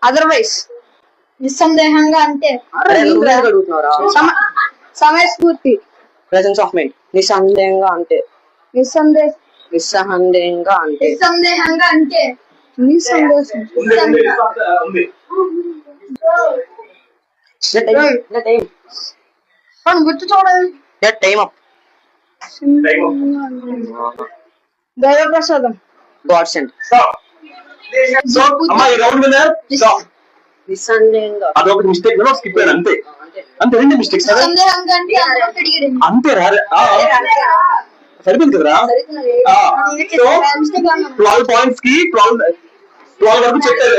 అదర్వైజ్ నిస్సందేహంగా అంటే సమయస్ఫూర్తి ప్రెసెన్స్ ఆఫ్ మైండ్ నిస్సందేహంగా అంటే గుర్తు చూడాలి టైమ్ అప్ దైవ ప్రసాదం. God sent. సో అమ్మా ఈ రౌండ్ విన్నర్ నిస్సందేహంగా. అదొకటి మిస్టేక్ స్కిప్ అయ్యాను అంతే. అంతే రెండు మిస్టేక్స్ అంతే రారే సరిపోయింది కదరా. సో 12 పాయింట్స్ కి 12 వరకు చెప్పారు.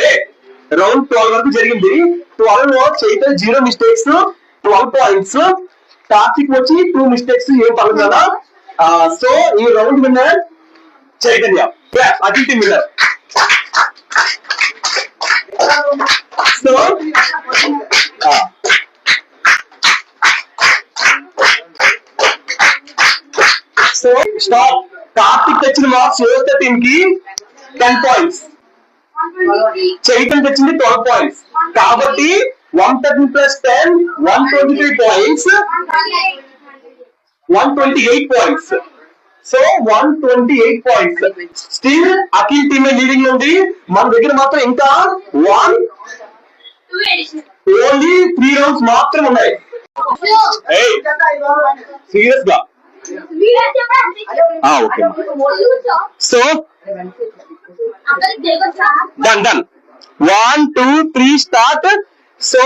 రౌండ్ 12 వరకు జరిగింది. 12 చైతన్య 0 మిస్టేక్స్ 12 పాయింట్స్. కార్తిక్ వచ్చి 2 మిస్టేక్స్ ఏం పర్లేదు కదా. సో ఈ round winner Chaitanya. Akhil team winner. So so stop. Karthik తెచ్చిన మార్క్స్ యువత టీమ్ కి 10 పాయింట్స్, చైతన్య తెచ్చింది 12 పాయింట్స్. కాబట్టి 113 + 10 123 points, 128 points. So 128 points. Still Akhil team leading ఉంది. మన దగ్గర మాత్రం ఇంకా ఓన్లీ 3 రౌండ్స్ మాత్రం ఉన్నాయి. సీరియస్ గా okay. So done done 1 2 3 start. So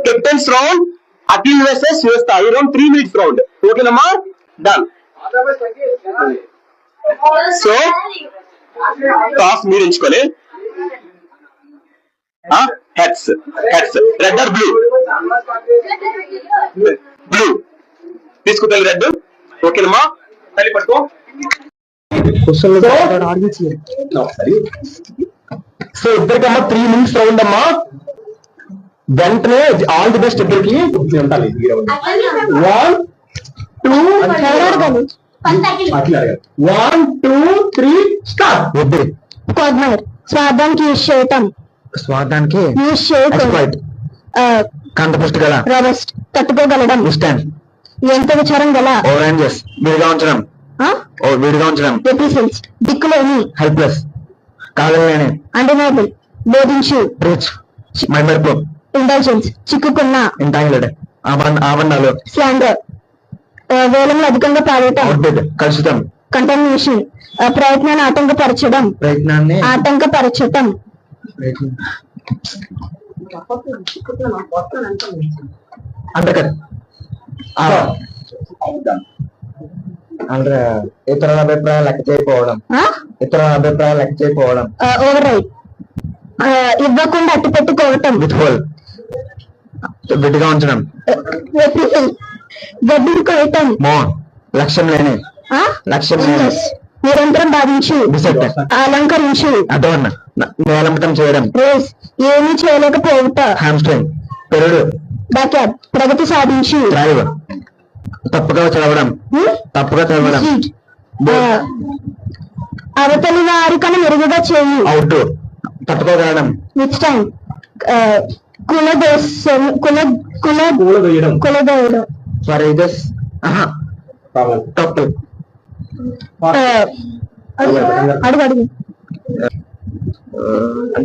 captains round Akhil versus Shweta. ఈ రౌండ్ 3 minutes రౌండ్. ఓకేనమ్మా డన్. సో టాస్ మీరు ఎంచుకోలే. Heads red or blue? Blue తీసుకుంటాను. రెడ్ ఓకేనమ్మా. తల్లి పట్టుకో. సో ఇద్దరికమ్మా 3 minutes రౌండ్ అమ్మా. వెంటనే ఆల్ ది బెస్ట్ ఇద్దరికి. 1 2 1 2 3 స్టార్ట్. స్వార్థానికి యూజ్ చేయటం. స్వార్థానికి యూజ్ చేయటం. కంటపుష్టి గల. రోబస్ట్ తట్టుకోగలడం. ఇన్స్టాంట్. ఎంత విచారం గల. ఓరెంజెస్ విడిగా ఉంచడం. విడిగా ఉంచడం. రిప్రజెంట్స్ దిక్కులేని. హెల్ప్లెస్ కాగలేని. అండర్నైబుల్ బోధించు. రిచ్ మైమర్పు. ఇంటెలిజెన్స్ చిక్కుకున్న. ఇంటాంగిల్డ్ ఆవరణాలు. స్లాండర్ వేలంలో అధికంగా పాడటం. అవుట్బిట్ కలుషితం. కంటామినేషన్ ప్రయత్నాన్ని ఆటంకపరచడం. ప్రయత్నాన్ని ఆటంకపరచటం. అండర్కట్. అంటే ఇతరుల అభిప్రాయం లెక్క చేయకపోవడం. ఇతరుల అభిప్రాయం లెక్క చేయకపోవడం. ఓవర్ రైట్ ఇవ్వకుండా అట్టు పెట్టుకోవటం. విత్ హోల్ విడిగా ఉంచడం. గడ్డిని కొయ్యటం. మో లక్ష్యం లేని. లక్ష్యం లేని. నిరంతరం భావించు. అలంకరించు. అదోన్న నేలంబతం చేయడం. రేస్ ఏమీ చేయలేకపోవట. హామ్స్ట్రింగ్ పెరుడు. బ్యాక్యాప్ ప్రగతి సాధించు. డ్రైవ్ తప్పుగా చదవడం. తప్పుగా చదవడం. అవతలి వారి కన్నా మెరుగుగా చేయు. అవుట్ తట్టుకోగలడం. నెక్స్ట్ టైం కులదోయడం. ఫర్ ఇదస్ తప్పు. అడుగు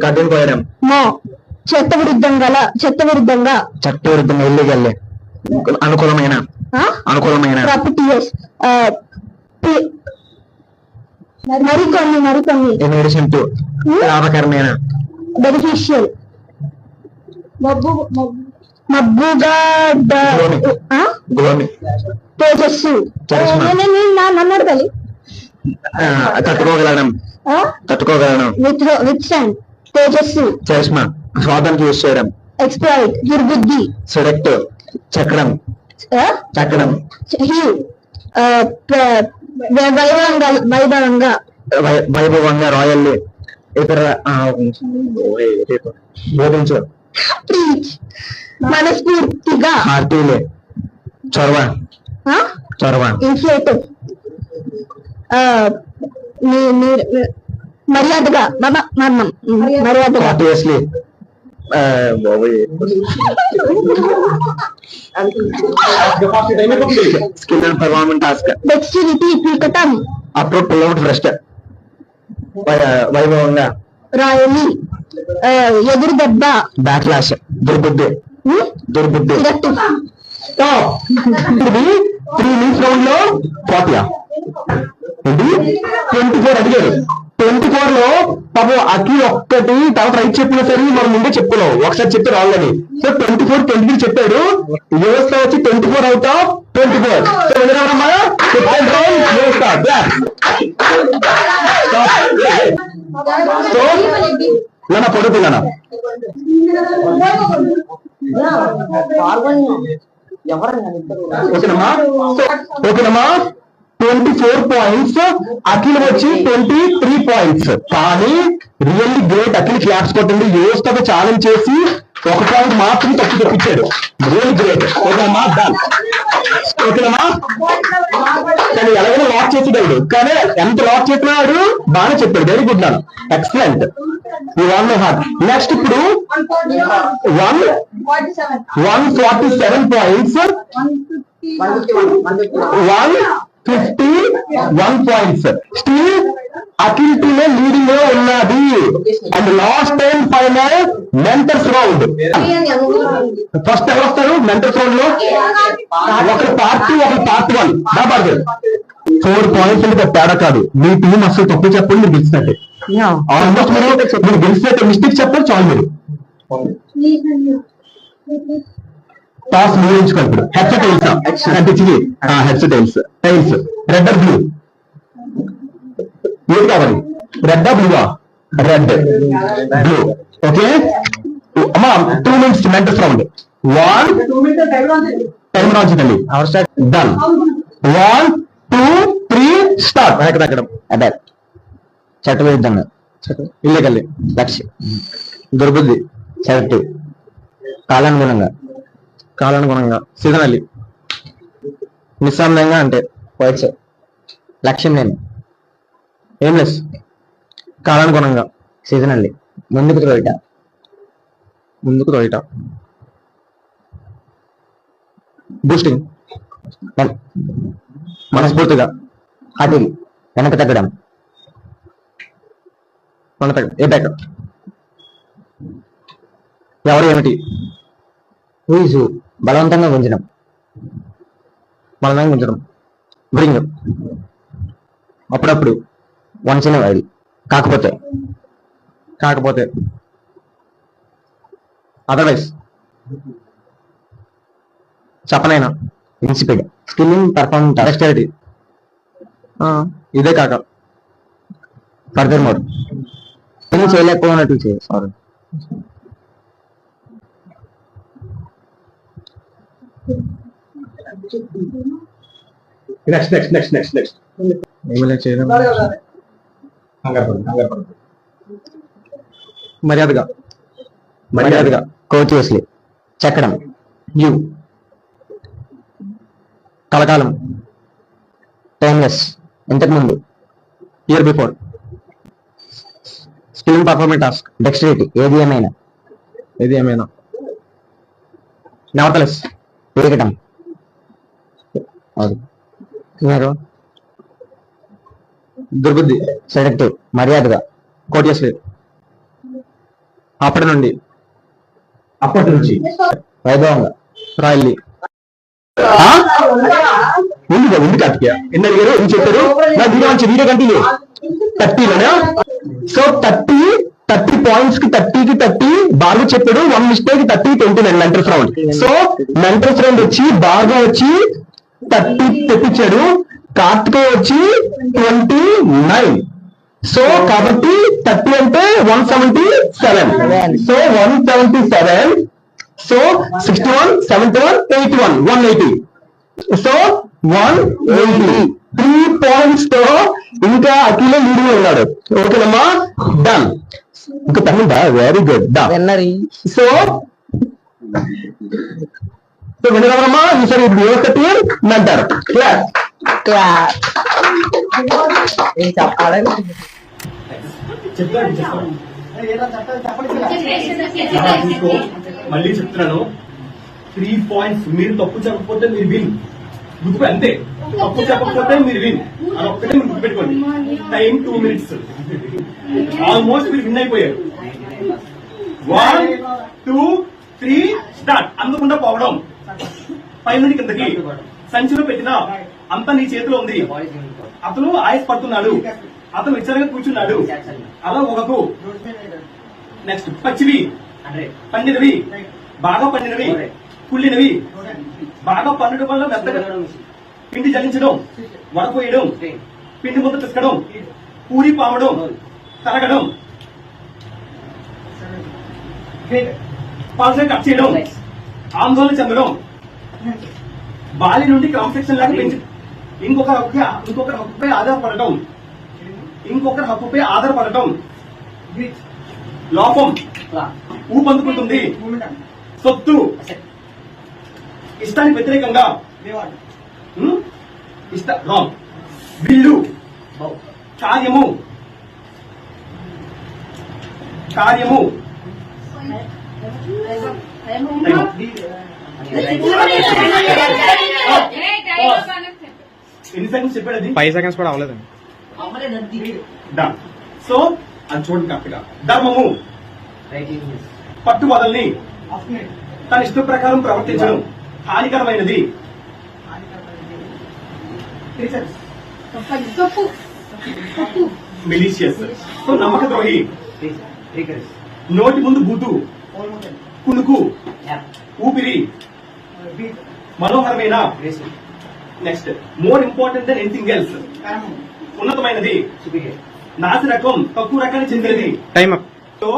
గడ్డను పోయడం. మో చట్ట విరుద్ధంగా. చట్టవిరుద్ధంగా ఇల్లీగల్. అనుకూలమైన. ప్రాపర్టీస్. మరికొన్ని ఇన్ అడిషన్ టు లాభకరమైన. బెనిఫిషియల్. మబ్బుగా. గ్లోమి. తేజస్సు. నన్ను అడగాలి. తట్టుకోగలడం. Withstand. తేజస్సు. చరిష్మా స్వార్థానికి యూజ్ చేయడం. ఎక్స్ప్లాయిట్ దుర్బుద్ధి. సెడక్ట్ చక్రం. వైభవంగా రాయల్లీ. ఇతర బోధించు. మనస్ఫూర్తిగా. హార్టీలే. చొరవ. ఇన్ఫ్లేటివ్ మర్యాదగా. మర్యాదగా. Obviously skill and performance task. Dexterity పీకటం. అప్రూవ్ పుల్అవుట్ ఫ్రెస్ట్. వైభవంగా. రాయలి. ఎదురు దెబ్బ. బ్యాక్లాష్. దుర్బుద్ధి. 3 minutes రౌండ్ లో 40 ఏంటి 24 అడిగారు. 24 లో పాపం అఖిల్ ఒక్కటి తర్వాత రైట్ చెప్పినా సరే మనం ముందే చెప్పుకున్నాం ఒకసారి చెప్తే రావాలని. సో 24 23 చెప్పాడు. యూఎస్ లో వచ్చి 24 అవుట్ ఆఫ్ 24. సో వినరామా సో నాన్న పడుకున్నానా ఓకేనమ్మా. ఓకేనమ్మా 24 పాయింట్స్, అఖిల్ వచ్చి 23 పాయింట్స్. కానీ రియల్లీ గ్రేట్ అఖిల్, క్లాప్స్ కొట్టండి. యోస్ తో ఛాలెంజ్ చేసి 1 పాయింట్ మాత్రం తప్పు తెప్పించాడు. Really great. ఓకేనమ్మా డన్. ఓకేనమ్మా కానీ ఎలాగైనా లాక్ చేసేదాడు, కానీ ఎంత లాక్ చేసినాడు బాగానే చెప్పాడు. వెరీ గుడ్ నాన్న, ఎక్సలెంట్. నెక్స్ట్ ఇప్పుడు 147 points, 151 points. Still Akhil team leading లో ఉన్నది. And last time final mentors round. First ఎవరు వస్తారు మెంటర్స్ రౌండ్ లో? ఒకరు పార్ట్ 2, ఒకరు పార్ట్ 1. బాబాడు 4 పాయింట్స్ అంటే తేడా కాదు. మీ టీం అసలు తప్పు చెప్పండి, మీరు గెలిచినట్టే. ఆల్మోస్ట్ మీరు గెలిచినట్టే. మిస్టేక్ చెప్పండి చాలు. మీరు టాస్ మీరు ఎంచుకోండి. ఇప్పుడు హెడ్సెట్ టైల్స్ అనిపించింది. Headset tiles tiles red or blue? ఏది కావాలి? రెడ్ ఆ బ్లూవా? Red blue. ఓకే అమ్మా 2 minutes మెంటర్స్ రౌండ్. 1 టైం రాంచండి. డన్. 1 2 3 స్టార్ట్. వెనక తగ్గడం అటాక్. చట్టవిరుద్ధంగా ఇల్లీగల్ లక్ష్యం దుర్బుద్ధి సెలెక్టివ్ కాలానుగుణంగా సీజనల్లీ నిస్సందేహంగా అంటే వైట్స్ లక్ష్యం లేని ఎయిమ్లెస్ కాలానుగుణంగా సీజనల్లీ ముందుకు తోయట బూస్టింగ్ మనస్ఫూర్తిగా అటిల్ వెనక తగ్గడం ఏ బ్యాక్ ఎవరు ఏమిటి ఊసు బలవంతంగా గుంజడం బ్రింగ్ అప్పుడప్పుడు వన్స్ ఇన్ వైల్ కాకపోతే అదర్వైజ్ చెప్పనైనా ఇన్సిపిడ్ స్కిల్లింగ్ పర్ఫార్మెన్స్ డెక్స్టరిటీ ఇదే కాక ఫర్దర్ మోర్ పని చేయలేకపోయినట్టు సారీ నెక్స్ట్ మర్యాదగా కోర్టియస్లీ చెక్కడం యూ కలకాలం టైమ్లెస్ ఇంతకుముందు year before skilling performance task dexterity ఏది ఏమైనా నెవర్తలెస్ పెరగటం దుర్బుద్ధి సెలెక్టివ్ మర్యాదగా కోర్టియస్లీ అప్పటి నుంచి వైభవంగా రాయల్లీ ఉంది కార్తికేయ ఎన్ని అడిగారు ఏం చెప్పారు నా వీడియో కంటిన్యూ 30లోనే. సో 30 పాయింట్స్ కి 30 బాగా చెప్పాడు. 1 mistake 29 mentors round. So mentors round వచ్చి బాగా వచ్చి 30 తెప్పించాడు. కార్తికేయ వచ్చి 29. సో కాబట్టి 30 అంటే 177. సో 177. సో 61 71 81 180. సో 180 3 పాయింట్స్ తో ఇంకా అఖిల లీడింగ్ ఉన్నాడు. ఓకేనమ్మా డన్. ఇంకా తమ్ముందా వెరీ గుడ్ డన్. సో వినగలమ్మా ఈసారి ఒకటి అంటారు మళ్ళీ చెప్తున్నాను 3 పాయింట్స్. మీరు తప్పు చెప్పకపోతే మీరు విన్. గుర్తు అంతే. తప్పు చెప్పకపోతే మీరు విన్. అది ఒక్కటే మీరు గుర్తుపెట్టుకోండి. Time 2 minutes. ఆల్మోస్ట్ మీరు విన్ అయిపోయారు. 1 2 3 స్టార్ట్. అందకుండా పోవడం 5 నుండి కిందకి సంచిలో పెట్టినా అంతా నీ చేతిలో ఉంది. అతను ఆయాస పడుతున్నాడు, అతను విచారంగా కూర్చున్నాడు. అలా ఒకకు. నెక్స్ట్ పచ్చివి, పండినవి, బాగా పండినవి, కుళ్ళినవి. బాగా పండడం వల్ల మెత్తగా పిండి జలించడం, వడపోయడం, పిండి ముద్ద పిసకడం, పూరి పామడం, తరగడం, పాల్సే కట్ చేయడం, ఆందోళన చెందడం, బాలి నుండి క్రమశిక్షణ లాగా పెంచి ఇంకొకరి హక్కుపై ఆధారపడటం, లోపం, ఊపందుకుంటుంది, సొత్తు, ఇష్టానికి వ్యతిరేకంగా, రాంగ్, విల్లు, కార్యము, ఎన్ని సెకండ్స్ చెప్పాడు అది? 5 seconds కూడా అవ్వలేదండి. డన్. సో అది చూడండి కరెక్ట్ గా. ధర్మము, పట్టుబదల్ని, తన ఇష్ట ప్రకారం ప్రవర్తించడం, హానికరమైనది, మిలీషియస్. సో నమ్మక ద్రోహి, నోటి ముందు బూతు, కునుకు, ఊపిరి, మనోహరమైన. Next more important than anything else, ఉన్నతమైనది, నాసిరకం, తక్కువ రకానికి చెందినది. Time up. సో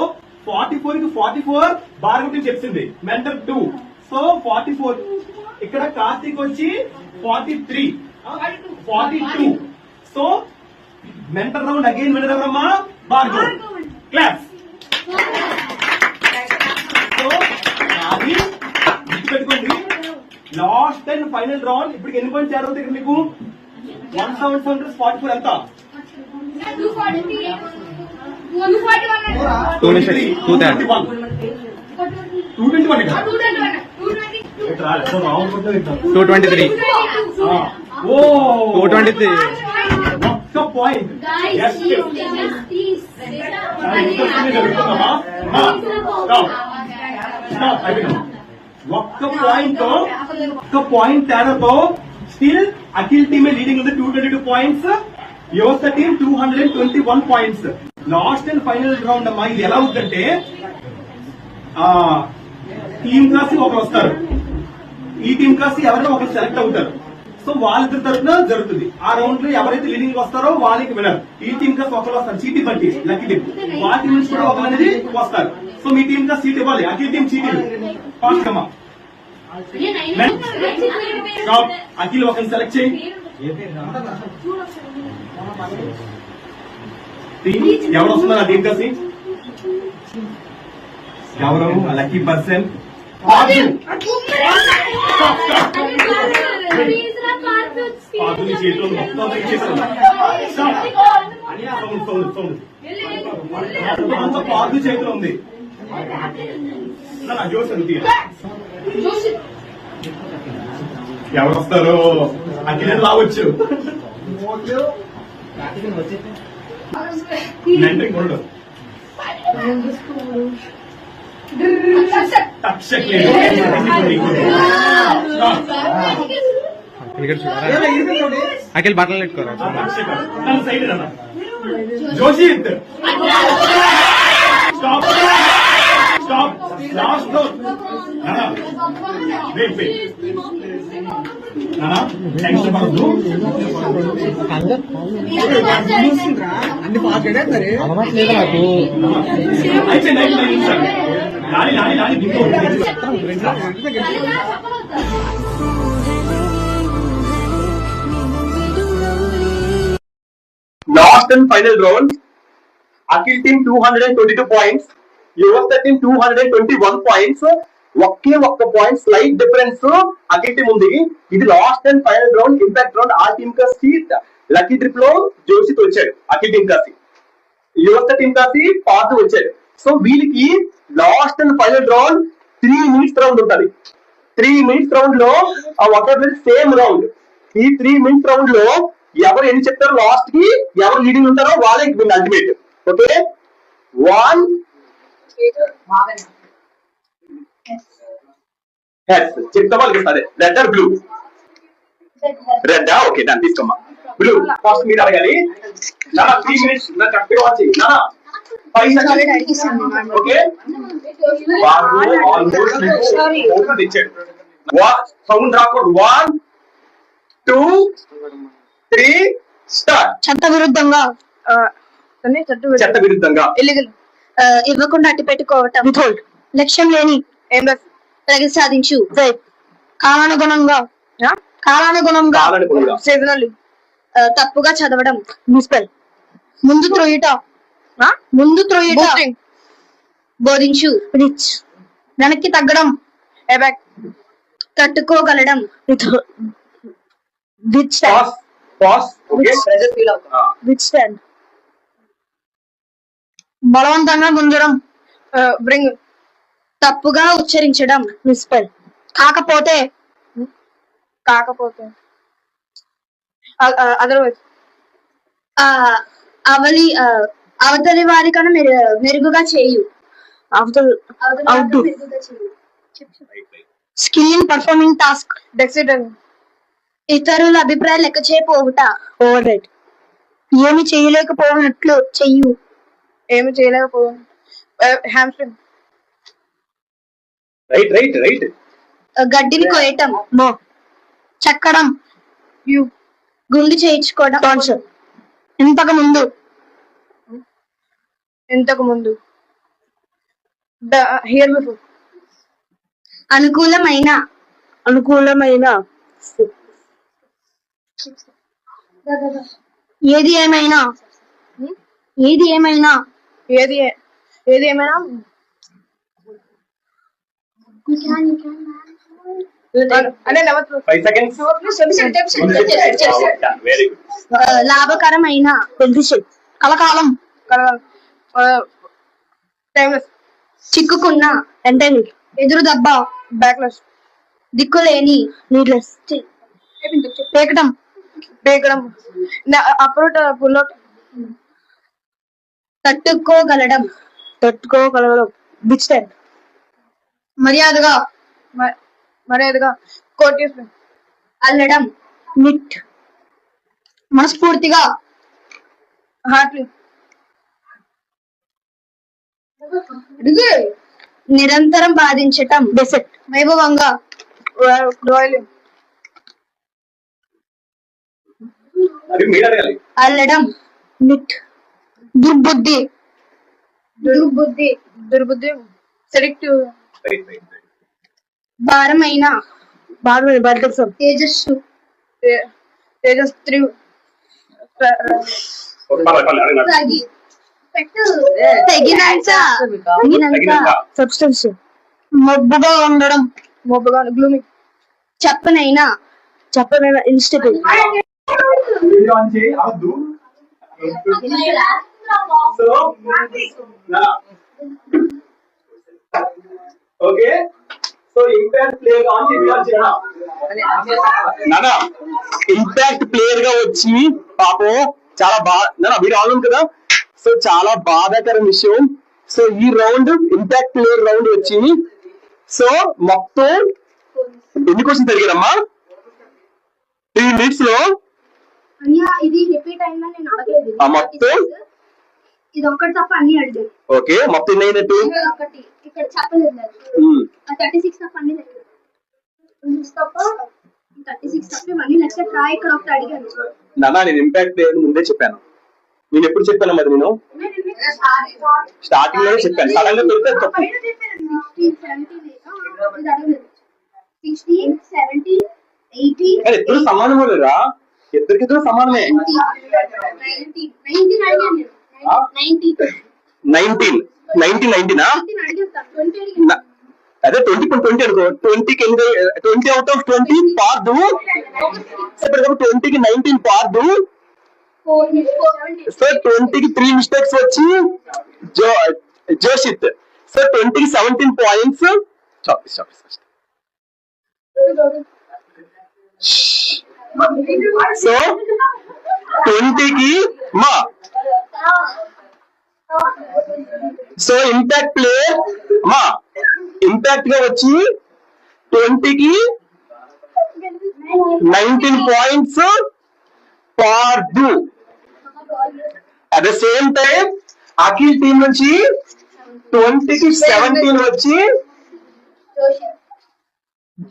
44 కి 44 భార్గవి చెప్పింది, మెంటర్ 2. సో 44 ఇక్కడ కార్తీక్ వచ్చి 43, 42. So mentor round again winner ఎవరమ్మా? భార్గవ్. క్లాస్. సో అది గుర్తుపెట్టుకోండి. Last and final round. ఇప్పుడు ఎన్ని పాయింట్స్ యాడ్ అవుతాయి ఇక్కడ మీకు? 1744 ఎంత? 221. 223. ఓ 223. ఒక్క పాయింట్. ఒక్క పాయింట్ తేడాతో స్టిల్ అఖిల్ టీమ్ లీడింగ్ ఉంది 222 points. Yuvatha team 221 points. Last and final round అమ్మా. ఇది ఎలా అవుతుందంటే టీమ్ క్లాస్ ఒకరు వస్తారు, ఈ టీమ్ క్లాస్ ఎవరైనా ఒకరు సెలెక్ట్ అవుతారు. సో వాళ్ళిద్దరి తరఫున జరుగుతుంది. ఆ రౌండ్ లో ఎవరైతే లీడింగ్ వస్తారో వాళ్ళకి వినర్. ఈ టీమ్ క్లాస్ ఒకరు వస్తారు, చీటీ బట్టి లక్కీ టీమ్. వాళ్ళ టీం నుంచి కూడా ఒకరు అనేది వస్తారు. సో మీ టీమ్ క్లాస్ సీట్ ఇవ్వాలి. అఖిల్ టీం చీటీలు ఫాస్ట్ అమ్మా. అఖిల్ ఒకరిని సెలెక్ట్ చేయి. ఎవరు వస్తున్నారు ఆ టీం కలిసి? ఎవరు లక్కీ పర్సన్? చేతిలో మొత్తం ఇచ్చేసారు. పార్దు చేతిలో ఉంది. జోష్ అంతే. ఎవరు వస్తారు? అఖిల్ రావచ్చు. ఉండదు అఖిల్ బట్టలు పెట్టుకోరా. Side Joshith stop stop last door. Wait wait tension పడద్దు. అన్ని పాస్ అలవాట్లేదు నాకు. అయిపోయింది అయిపోయింది. లాలి లాలి లాలి దింపు. Last and final round. Akhil team 222 points, Yuvatha team 221 points. ఒక్క point slight difference Akhil team ఉంది. ఇది last and final round, impact round. ఆ టీమ్ కా సీట్ లక్కీ ట్రిప్ లో జోషిత్ వచ్చాడు, అఖిల్ టీమ్ కాసి. యువత టీమ్ కాసి పార్దు వచ్చాడు. సో వీళ్ళకి last and final round 3 minutes round ఉంటుంది. 3 minutes రౌండ్ లో సేమ్ రౌండ్. ఈ 3 minutes రౌండ్ లో ఎవరు ఎన్ని చెప్తారో లాస్ట్ కి ఎవరు లీడింగ్ ఉంటారో వాళ్ళే అల్టిమేట్. ఓకే 1 చెప్తా వాళ్ళకి red or blue? Red okay దాన్ని తీసుకోమ్మా బ్లూ ఫస్ట్ మీరు అడగాలి నా 3 మినిట్స్ నా కరెక్ట్గా వాచ్ చేయి నా 5 సెకండ్స్ ఓకే ఆల్మోస్ట్ ఇచ్చాడు సౌండ్ రాకూడదు 1 2 3 స్టార్ట్ చట్ట విరుద్ధంగా చట్ట విరుద్ధంగా ఇల్లీగల్ ఇవ్వకుండా అట్టి పెట్టుకోవటం విథోల్డ్ లక్ష్యం లేని ప్రగతి సాధించు కాలానుగుణంగా కాలానుగుణంగా కాలనుగుణంగా సీజనల్లీ తప్పుగా చదవడం మున్సిపల్ ముందు త్రోయుట బోధించు రిచ్ వెనక్కి తగ్గడం ఎబాక్ తట్టుకోగలడం విత్ పాస్ ఓకే విత్ స్టాండ్ బలవంతంగా గుంజడం బ్రింగ్ తప్పుగా ఉచ్చరించడం మున్సిపల్ కాకపోతే అదర్వైజ్ అవతలి వారి కన్నా మెరుగుగా చేయు స్కిల్ ఇన్ పర్ఫార్మింగ్ టాస్క్ డెక్సిడెంట్ ఇతరుల అభిప్రాయాలు లెక్క చేయపోవుట ఓవర్ రైట్ ఏమి చేయలేకపోయినట్లు చెయ్యు ఏమి చేయలేకపోయాను హ్యామ్స్ట్రింగ్ రైట్ గడ్డిని కోయటం నో చెక్కడం యు గుండు చేయించుకోవడం కాన్సర్ ఇంతకు ముందు హియర్ బిఫోర్ అనుకూలమైన ఏది ఏమైనా ఏది ఏమైనా అంటే నెవర్ 5 సెకండ్స్ వెరీ గుడ్ లాభకరమైన కలకాలం టైమ్లెస్ చిక్కుకున్న ఎంటైల్ ఎదురు దెబ్బ బ్యాక్లెస్ దిక్కులేని నీడ్లెస్ పేకటం అప్రోట్ పుల్అవుట్ తట్టుకోగలడం విత్ స్టాండ్ మర్యాదగా కోట్ చేసుకుని అల్లడం నిట్ మనస్ఫూర్తిగా హార్ట్లీ నిరంతరం బాధించటం బెసెట్ వైభవంగా రాయలీ అది మీరు అడగాలి అల్లడం నిట్ దుర్బుద్ధి సెలెక్టివ్ రైట్ భారమైన తేజస్సు తేజస్ 3 తగినంత సబ్స్టెన్స్ మబ్బుగా ఉండడం గ్లూమి చెప్పనైనా ఇన్స్టిట్యూట్ ఆన్ చేయి అవద్దు so okay so impact player on చేయి నానా ఇంపాక్ట్ ప్లేయర్ గా వచ్చి పాపం చాలా బాగా మీరు ఆన్ కదా సో చాలా బాధాకరం విషయం సో ఈ రౌండ్ ఇంపాక్ట్ ప్లేయర్ రౌండ్ వచ్చి సో మొత్తం ఎన్ని క్వశ్చన్స్ అడిగారమ్మా 3 minutes లో ఇది రిపీట్ అయిందని నేను అడగలేదు మొత్తం ఇది ఒక్కటి తప్ప అన్ని అడిగాను ఓకే మొత్తం ఎన్ని అయినట్టు ఒకటి ఇక్కడ చెప్పలేదు 36 తప్ప అన్ని తప్ప 36 తప్ప మళ్ళీ లెక్క ట్రై ఇక్కడ ఒకటి అడిగాను నానా నేను ఇంపాక్ట్ ప్లేయర్ ముందే చెప్పాను నేను ఎప్పుడు చెప్పాను మరి నేను స్టార్టింగ్ లోనే చెప్పాను సడన్ గా పెడితే తప్పు 16, 17, 18, కానీ ఇద్దరు సమానమే లేరా ఇద్దరికిద్దరు సమానమే 19 అడిగాను నేను 19 అదే 20 అనుకో 20 అవుట్ ఆఫ్ 20 పార్దు ఇప్పుడు 20 కి 19 పార్దు సో 20 కి 3 మిస్టేక్స్ వచ్చి జోషిత్ సో 20 కి 17 పాయింట్స్ సో 20 కి మా సో ఇంపాక్ట్ ప్లేయర్ మా ఇంపాక్ట్ గా వచ్చి 20 కి 19 points పార్దు. At the same time Akhil team నుంచి 20కి 17 వచ్చి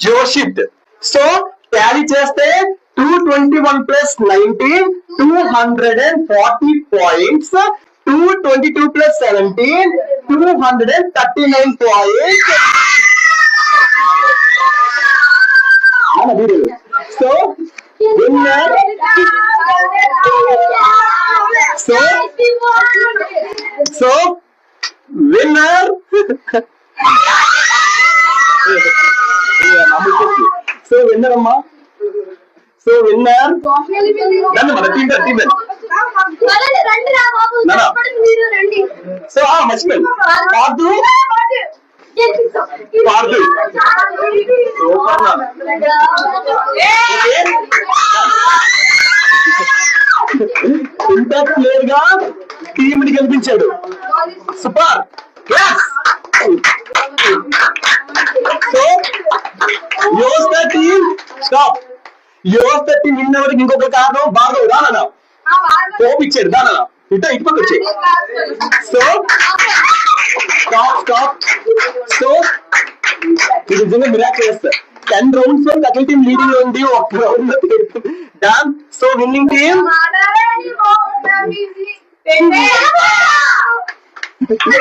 జోషిత్. సో ట్యాలీ చేస్తే 221 plus 19 240 points, 222 plus 17 239 points. So winner so winner so winner అమ్మా. సో విన్నర్ నన్ను మన టీం సో మర్చిపోయింది పార్దు. పార్దు ఇంత క్లియర్ గా టీం ని గెలిపించాడు. Super. So Yosta team stop. Yosta team విన్న వరకు ఇంకొక కారణం భార్గవ్ రానా కోపిచ్చాడు. దానా ఇటు పక్క వచ్చాయి. So stop stop. సో ఇది నిజంగా మిరాకిల్. 10 రౌండ్స్ లో అఖిల్ టీం లీడింగ్ లో ఉంది. ఒక రౌండ్ లో డన్. సో విన్నింగ్ టీం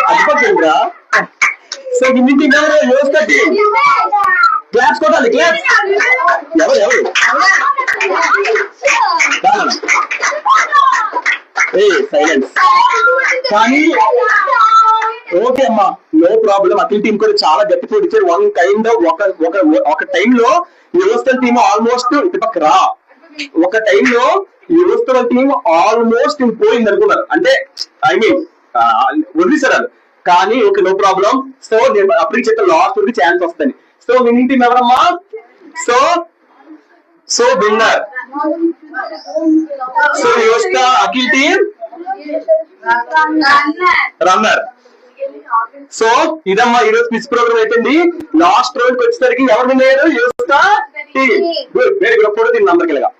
అదిపడుతుందిరా. సో విన్నింగ్ టీం ఎవరు? యోస్తా టీం. క్లాప్స్ కొట్టాలి. క్లాప్స్. ఎవరు ఎవరు సైలెన్స్. కానీ ఓకే అమ్మా, నో ప్రాబ్లం. అఖిల్ టీం కూడా చాలా గట్టి పోటీ ఇచ్చారు. వన్ కైండ్ ఒక టైంలో యువస్థల టీం ఆల్మోస్ట్ ఇటుపక్క రా. ఒక టైంలో యువస్థల టీం ఆల్మోస్ట్ పోయింది అనుకున్నారు. అంటే ఐ మీన్ వదిలేశారు వాళ్ళు. కానీ ఓకే నో ప్రాబ్లం. సో నేను అప్పటికి చెప్తే లాస్ట్ వరకు ఛాన్స్ వస్తాయి. సో విన్నింగ్ టీం ఎవరమ్మా? So winner so Yuvastha Akhil team runner. So ఇదమ్మా ఈరోజు క్విజ్ ప్రోగ్రామ్ అయిపోయింది. లాస్ట్ రౌండ్ కి వచ్చేసరికి ఎవరు విన్ అయ్యారు? Yuvastha team. Good, very good. Photo తీన్ నంబర్కి వెళ్ళగా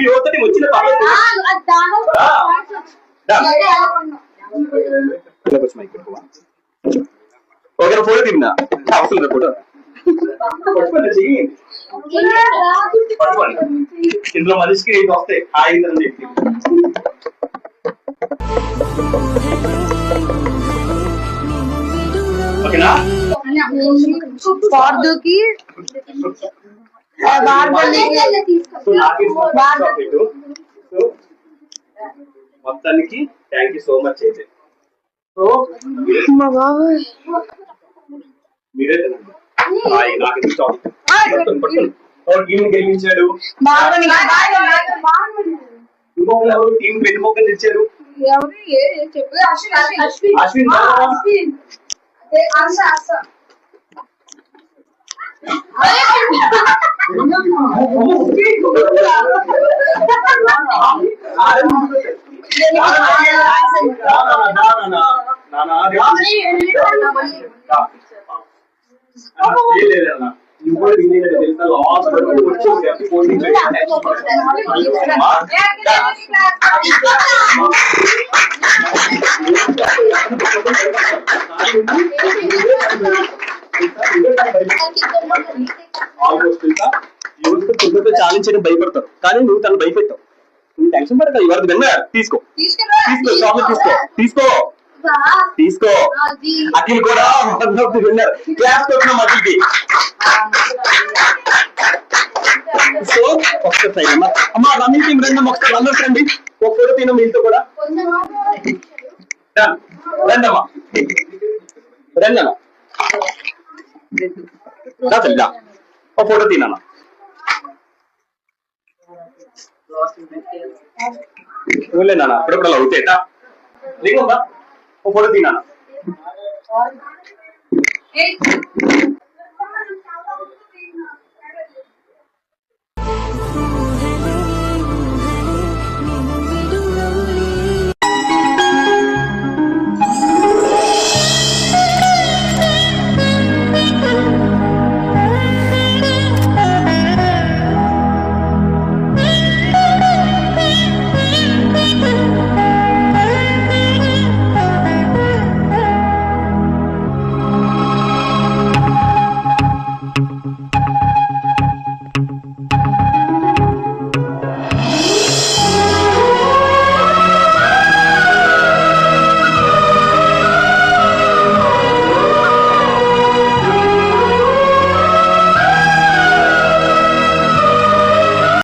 యువస్థ టీం వచ్చిన ఓకే ఫోటో తీన్నా అవసరం ఫోటో ఇందులో మనిషికి 8 వస్తాయి. 5 అని చెప్పి ఓకేనా? పార్దుకి మొత్తానికి థ్యాంక్ యూ సో మచ్ అయితే. సో మీరే తినండి. నాకు గెలిపించాడు. ఇంకొకరు ఎవరు టీం వెన్నుమొక్కలు ఇచ్చారు? అశ్విన్. చాలించని భయపడతారు, కానీ నువ్వు తను భయపెట్టావు. నువ్వు టెన్షన్ పడతావు. ఎవరికి విన్నర్? తీసుకో చాక్లెట్ తీసుకో. అఖిల్ కూడా విన్నర్. క్లాస్ కొట్టినాం అఖిల్కి. సో ఒకసారి అమ్మా రన్నింగ్ టీం రండి. ఒకసారి రన్నర్స్ రండి. ఒక ఫోటో తిన్నాం మీతో కూడా. రండమ్మా ఒక ఫోటో తిన్నా. లేనా అప్పుడప్పుడు అలా అవుతాయిటా. లేకుండా ఒక ఫోటో తిన్నా.